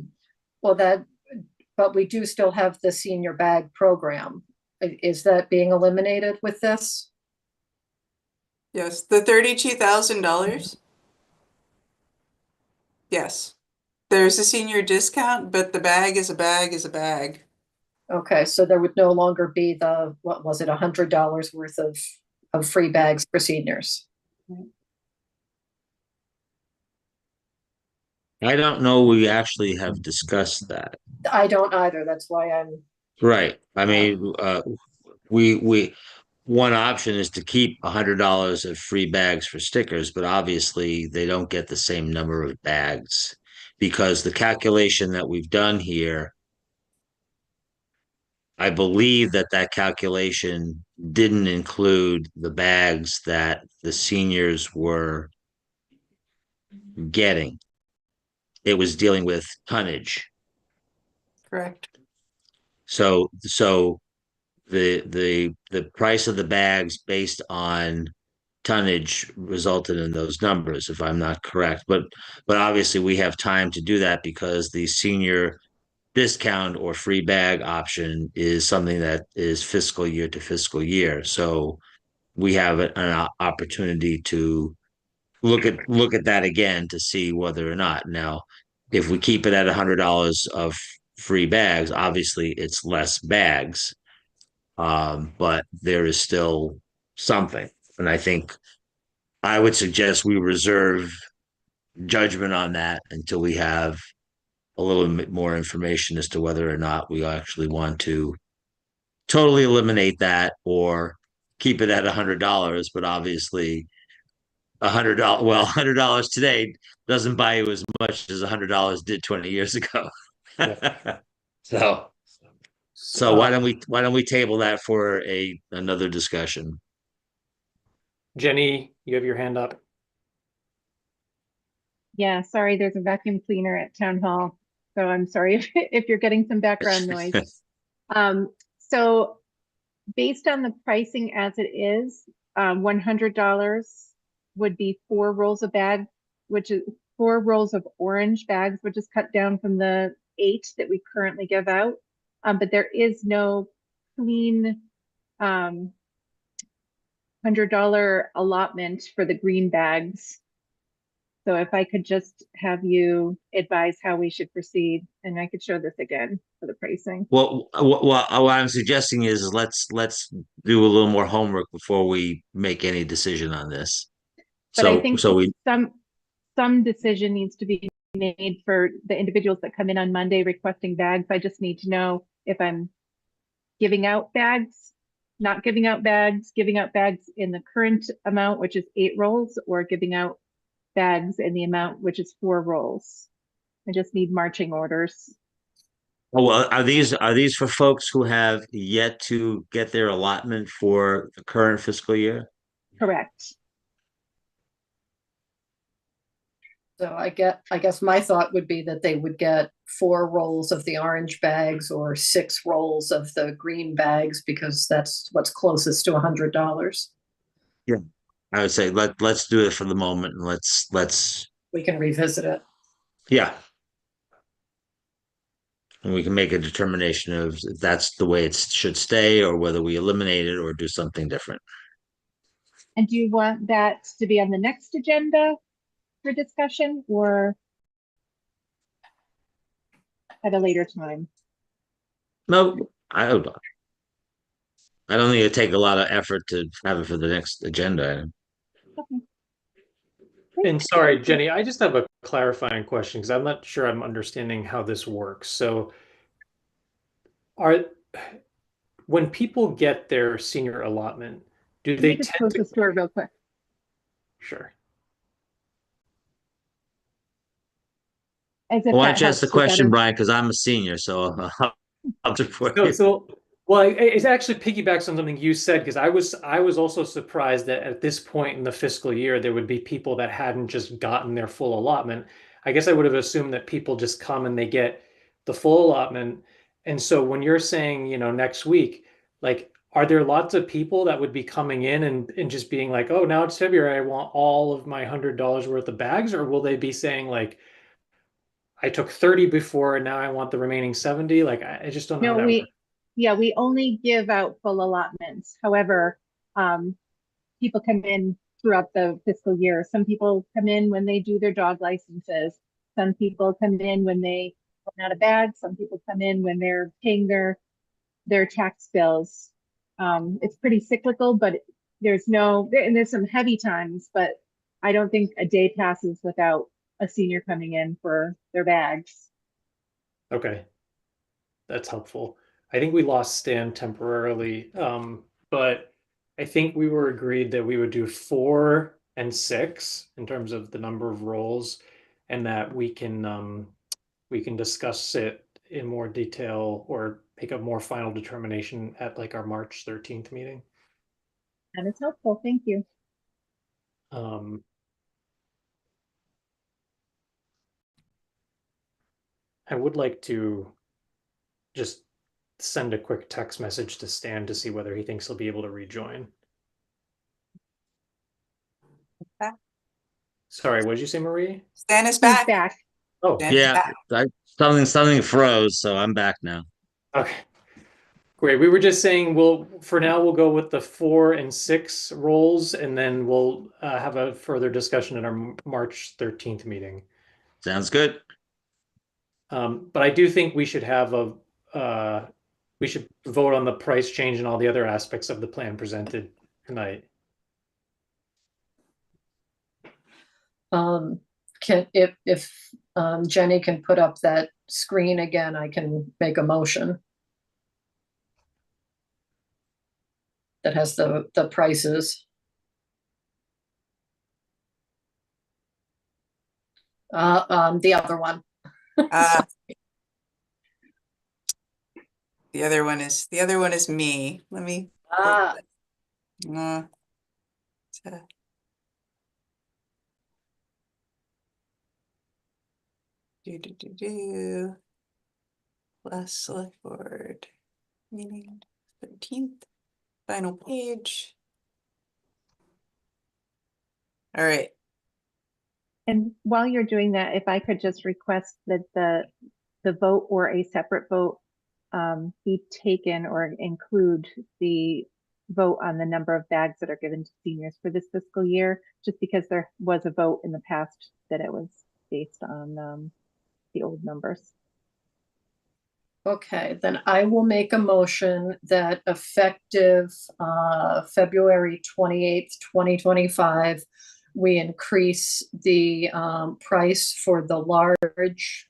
we do still have the senior bag program. Is that being eliminated with this? Yes, the $32,000. Yes, there's a senior discount, but the bag is a bag is a bag. Okay, so there would no longer be the, what was it, $100 worth of free bags for seniors? I don't know we actually have discussed that. I don't either. That's why I'm. Right. I mean, one option is to keep $100 of free bags for stickers, but obviously they don't get the same number of bags because the calculation that we've done here, I believe that calculation didn't include the bags that the seniors were getting. It was dealing with tonnage. Correct. So the price of the bags based on tonnage resulted in those numbers, if I'm not correct. But obviously we have time to do that because the senior discount or free bag option is something that is fiscal year to fiscal year. So we have an opportunity to look at that again to see whether or not. Now, if we keep it at $100 of free bags, obviously it's less bags. But there is still something. And I think I would suggest we reserve judgment on that until we have a little bit more information as to whether or not we actually want to totally eliminate that or keep it at $100. But obviously, $100 today doesn't buy you as much as $100 did 20 years ago. So why don't we table that for another discussion? Jenny, you have your hand up. Yeah, sorry, there's a vacuum cleaner at town hall. So I'm sorry if you're getting some background noise. So based on the pricing as it is, $100 would be 4 rolls of bag, which is 4 rolls of orange bags, which is cut down from the 8 that we currently give out. But there is no clean $100 allotment for the green bags. So if I could just have you advise how we should proceed, and I could show this again for the pricing. Well, what I'm suggesting is let's do a little more homework before we make any decision on this. But I So think we some decision needs to be made for the individuals that come in on Monday requesting bags. I just need to know if I'm giving out bags, not giving out bags in the current amount, which is 8 rolls, or giving out bags in the amount which is 4 rolls. I just need marching orders. Oh, well, are these for folks who have yet to get their allotment for the current fiscal year? Correct. So I guess my thought would be that they would get 4 rolls of the orange bags or 6 rolls of the green bags, because that's what's closest to $100. Yeah, I would say let's do it for the moment, and let's We can revisit it. yeah, and we can make a determination of if that's the way it should stay, or whether we eliminate it or do something different. And do you want that to be on the next agenda for discussion, or at a later time? No, I don't think it'd take a lot of effort to have it for the next agenda item. Okay. And sorry, Jenny, I just have a clarifying question because I'm not sure I'm understanding how this works. So when people get their senior allotment, do Let they me just tend close to? this door real quick. Sure. As if Why that don't you ask the helps with question, better- Brian? Because I'm a senior, so I'll support So, you. well, it actually piggybacks on something you said, because I was also surprised that at this point in the fiscal year there would be people that hadn't just gotten their full allotment. I guess I would have assumed that people just come and they get the full allotment. And so when you're saying, next week, like, are there lots of people that would be coming in and just being like, oh, now it's February, I want all of my $100 worth of bags? Or will they be saying like, I took 30 before and now I want the remaining 70? Like, I just don't know how No, that works. we only give out full allotments. However, people come in throughout the fiscal year. Some people come in when they do their dog licenses. Some people come in when they run out of bags. Some people come in when they're paying their tax bills. It's pretty cyclical, but there's some heavy times, but I don't think a day passes without a senior coming in for their bags. Okay. That's helpful. I think we lost Stan temporarily, but I think we were agreed that we would do 4 and 6 in terms of the number of roles, and that we can discuss it in more detail or make a more final determination at like our March 13th meeting. That is helpful. Thank you. I would like to just send a quick text message to Stan to see whether he thinks he'll be able to rejoin. Sorry, what did you say, Marie? Stan is He's back. back. Oh, Stan is Yeah, back. something froze, so I'm back now. okay. Great. We were just saying, for now, we'll go with the 4 and 6 roles, and then we'll have a further discussion at our March 13th meeting. Sounds good. But I do think we should have we should vote on the price change and all the other aspects of the plan presented tonight. If Jenny can put up that screen again, I can make a motion that has the prices. The other one. The other one is me. Let me. Last select board meeting 13th, final page. All right. And while you're doing that, if I could just request that the vote or a separate vote be taken or include the vote on the number of bags that are given to seniors for this fiscal year, just because there was a vote in the past that it was based on the old numbers. Okay, then I will make a motion that effective February 28th, 2025, we increase the price for the large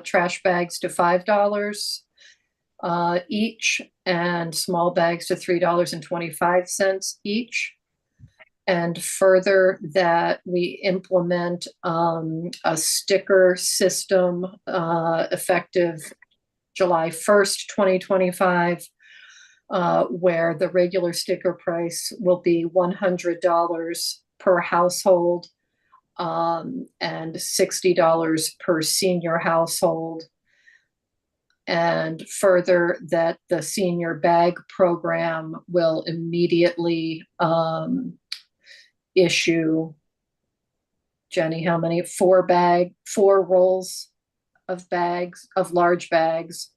trash bags to $5 each, and small bags to $3.25 each. And further, that we implement a sticker system effective July 1st, 2025, where the regular sticker price will be $100 per household and $60 per senior household. And further, that the senior bag program will immediately issue, Jenny, how many? 4 rolls of bags, of large bags,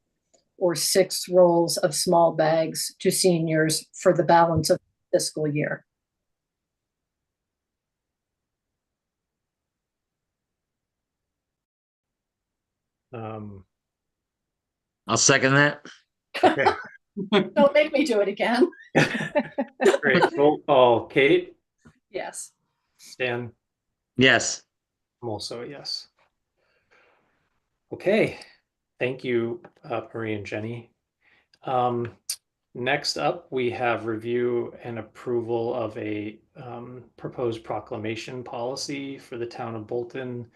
or 6 rolls of small bags to seniors for the balance of the fiscal year. I'll second that. Okay. Don't make me do it again. Great. Roll call. Kate? Yes. Stan? Yes. I'm also a yes. Okay. Thank you, Marie and Jenny. Next up, we have review and approval of a proposed proclamation policy for the town of Bolton.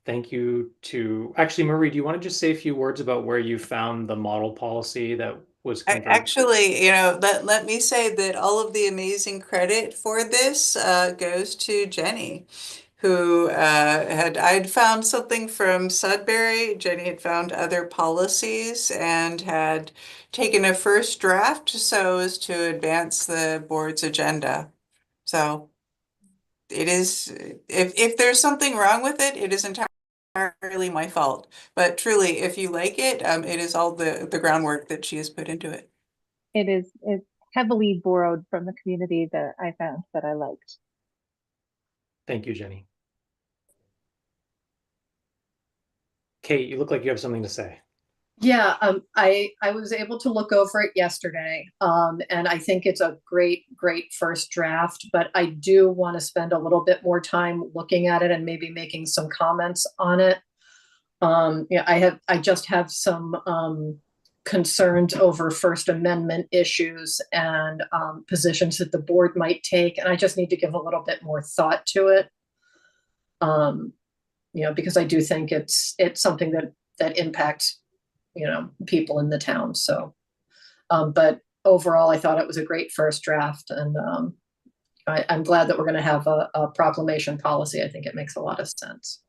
Thank you to, actually, Marie, do you want to just say a few words about where you found the model policy that was converted? Actually, let me say that all of the amazing credit for this goes to Jenny, who I'd found something from Sudbury. Jenny had found other policies and had taken a first draft so as to advance the board's agenda. So it is, if there's something wrong with it, it is entirely my fault. But truly, if you like it, it is all the groundwork that she has put into it. It's heavily borrowed from the community that I found that I liked. Thank you, Jenny. Kate, you look like you have something to say. Yeah, I was able to look over it yesterday, and I think it's a great first draft, but I do want to spend a little bit more time looking at it and maybe making some comments on it. Yeah, I just have some concerns over First Amendment issues and positions that the board might take, and I just need to give a little bit more thought to it. Because I do think it's something that impacts people in the town. So, but overall, I thought it was a great first draft, and I'm glad that we're going to have a proclamation policy. I think it makes a lot of sense.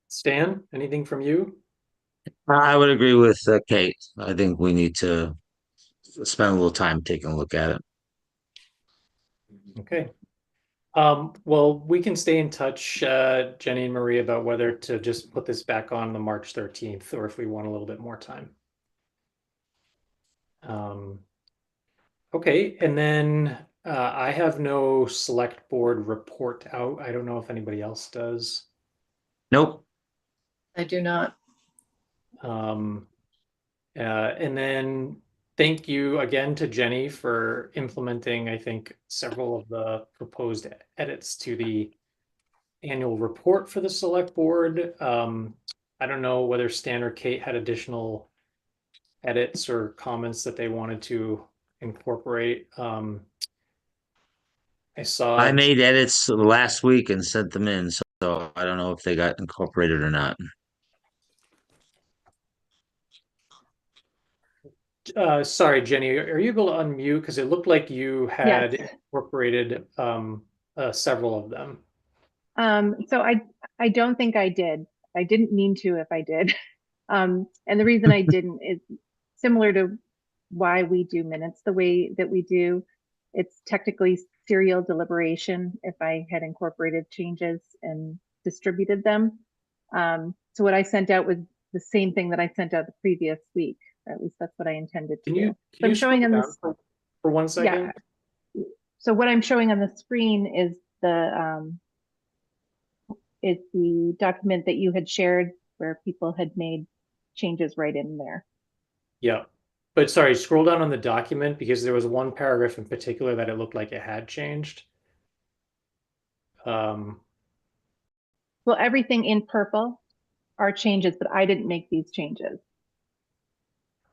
Stan, anything from you? I would agree with Kate. I think we need to spend a little time taking a look at it. Okay. Well, we can stay in touch, Jenny and Marie, about whether to just put this back on the March 13th or if we want a little bit more time. Okay, and then I have no select board report out. I don't know if anybody else does. Nope. I do not. And then thank you again to Jenny for implementing, I think, several of the proposed edits to the annual report for the select board. I don't know whether Stan or Kate had additional edits or comments that they wanted to incorporate. I made edits last week and sent them in, so I don't know if they got incorporated or not. Sorry, Jenny, are you able to unmute? Because it looked like you had Yes. incorporated several of them. So I don't think I did. I didn't mean to if I did. And the reason I didn't is similar to why we do minutes the way that we do. It's technically serial deliberation if I had incorporated changes and distributed them. So what I sent out was the same thing that I sent out the previous week, or at least that's what I intended to do. Can So I'm you showing scroll on down this. for 1 second? Yeah. So what I'm showing on the screen is the document that you had shared where people had made changes right in there. Yeah. But sorry, scroll down on the document because there was one paragraph in particular that it looked like it had changed. Well, everything in purple are changes, but I didn't make these changes.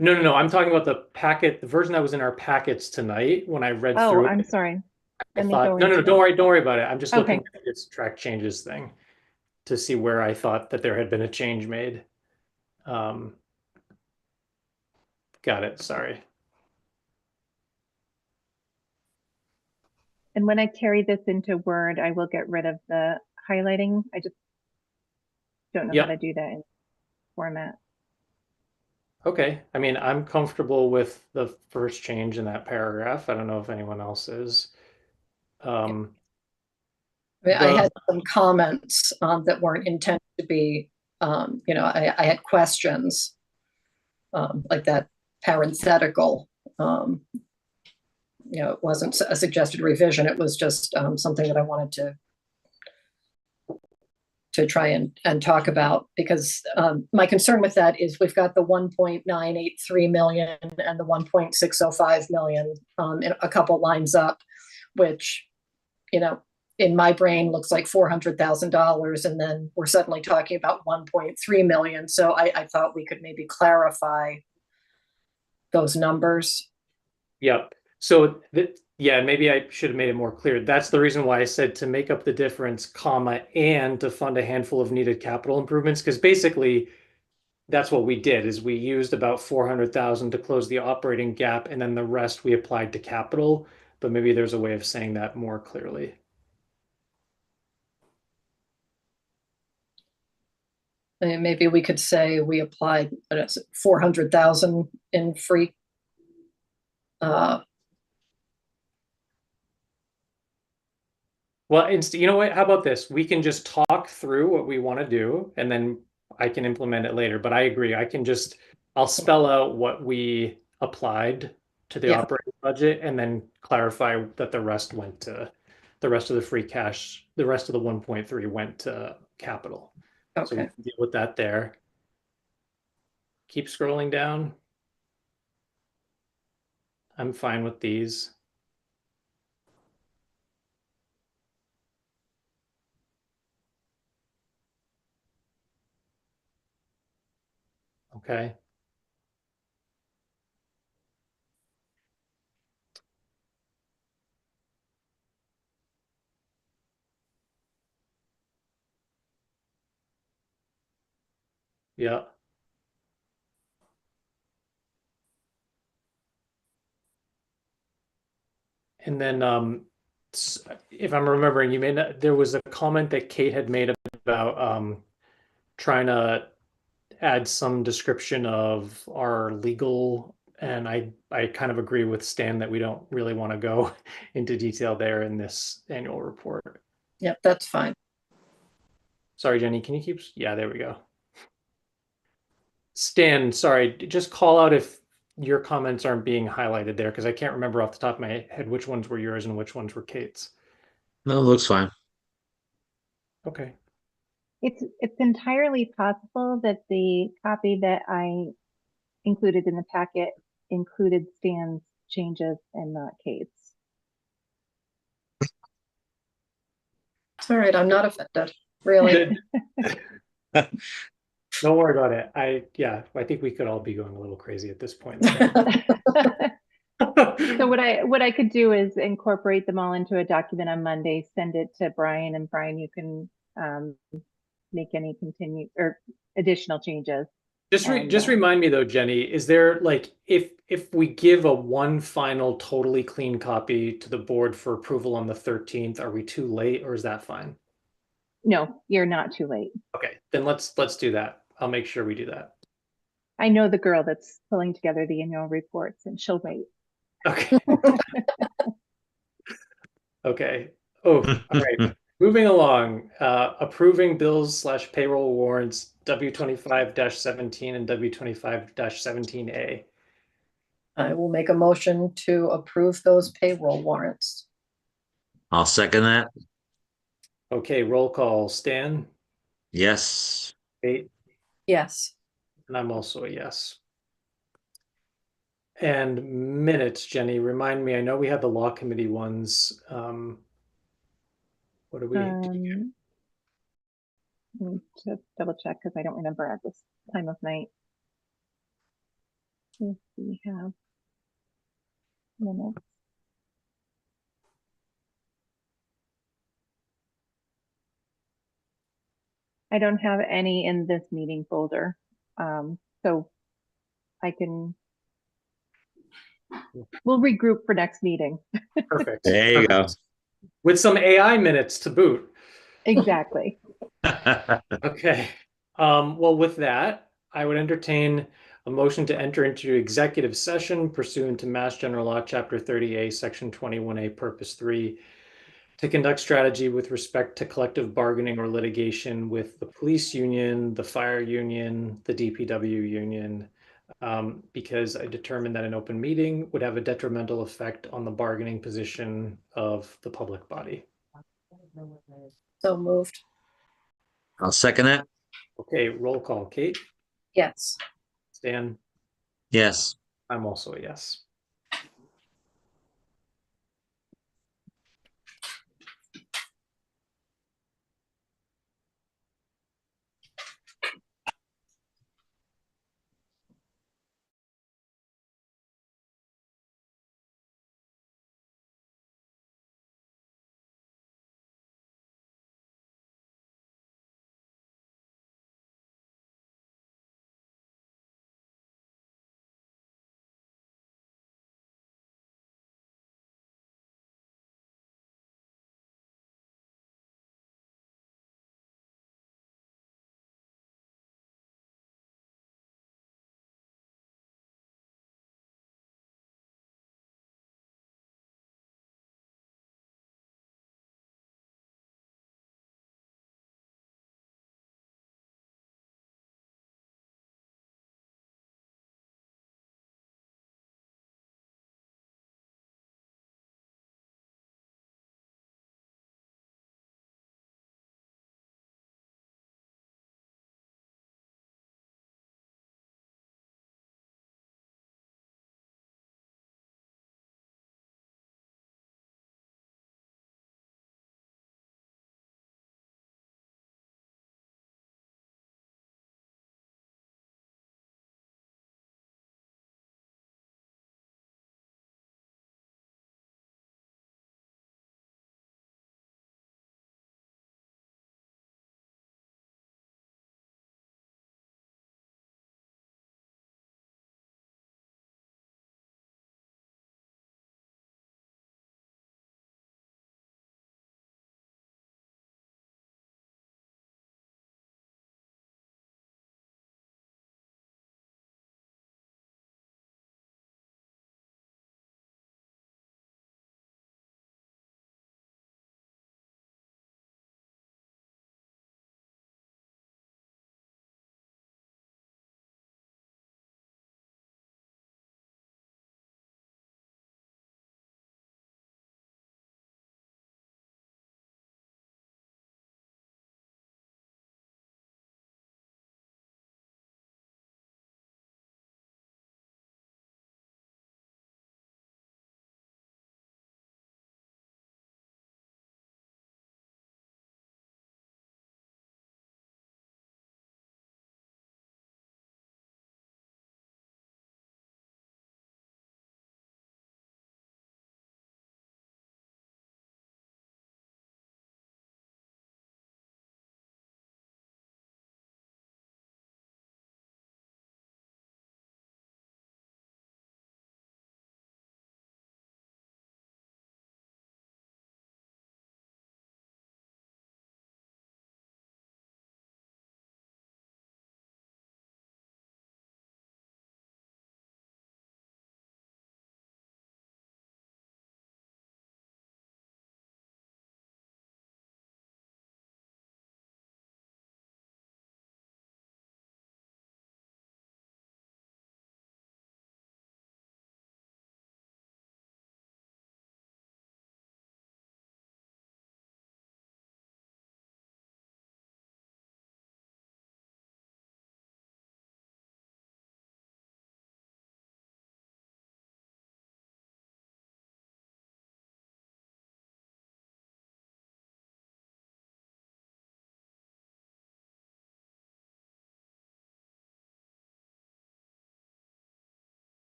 No. I'm talking about the packet, the version that was in our packets tonight. When I read through it, I'm sorry. I Let me thought, go no, into don't it. worry about it. I'm just looking Okay. at this track changes thing to see where I thought that there had been a change made. Got it. Sorry. And when I carry this into Word, I will get rid of the highlighting. I just don't know how to do that in format. Okay. I mean, I'm comfortable with the first change in that paragraph. I don't know if anyone else is. I mean, I had some comments that weren't intended to be, I had questions like that parenthetical. It wasn't a suggested revision. It was just something that I wanted to try and talk about, because my concern with that is we've got the 1.983 million and the 1.605 million in a couple lines up, which, in my brain looks like $400,000, and then we're suddenly talking about 1.3 million. So I thought we could maybe clarify those numbers. Yep. So yeah, maybe I should have made it more clear. That's the reason why I said to make up the difference, comma, and to fund a handful of needed capital improvements, because basically that's what we did is we used about 400,000 to close the operating gap, and then the rest we applied to capital. But maybe there's a way of saying that more clearly. And maybe we could say we applied 400,000 in free. Well, you know what? How about this? We can just talk through what we want to do, and then I can implement it later. But I agree. I'll spell out what we applied to the operating budget, and then clarify that the rest of the free cash, the rest of the 1.3 went to capital. Okay. So we can deal with that there. Keep scrolling down. I'm fine with these. Okay. Yeah. And then if I'm remembering, there was a comment that Kate had made about trying to add some description of our legal, and I kind of agree with Stan that we don't really want to go into detail there in this annual report. Yep, that's fine. Sorry, Jenny, can you yeah, there we go. Stan, sorry, just call out if your comments aren't being highlighted there, because I can't remember off the top of my head which ones were yours and which ones were Kate's. No, it looks fine. Okay. It's entirely possible that the copy that I included in the packet included Stan's changes and not Kate's. It's all right. I'm not offended, really. Don't worry about it. I think we could all be going a little crazy at this point. So what I could do is incorporate them all into a document on Monday, send it to Brian, and Brian, you can make any continued or additional changes. Just remind me though, Jenny, is there like if we give one final totally clean copy to the board for approval on the 13th, are we too late or is that fine? No, you're not too late. Okay, then let's do that. I'll make sure we do that. I know the girl that's pulling together the annual reports, and she'll wait. Okay. Okay. Oh, all right. Moving along, approving bills / payroll warrants W25-17 and W25-17A. I will make a motion to approve those payroll warrants. I'll second that. Okay, roll call. Stan, Yes. Kate, Yes. and I'm also a yes. And minutes, Jenny, remind me, I know we had the law committee ones. What do we? Need to double check because I don't remember at this time of night. If we have minutes. I don't have any in this meeting folder, so I can. We'll regroup for next meeting. Perfect. There you go. With some AI minutes to boot. Exactly. Okay. Well, with that, I would entertain a motion to enter into executive session pursuant to Mass General Law, Chapter 30A, Section 21A, Purpose 3, to conduct strategy with respect to collective bargaining or litigation with the police union, the fire union, the DPW union, because I determined that an open meeting would have a detrimental effect on the bargaining position of the public body. So moved. I'll second that. Okay, roll call. Kate, Yes. Stan, Yes. I'm also a yes.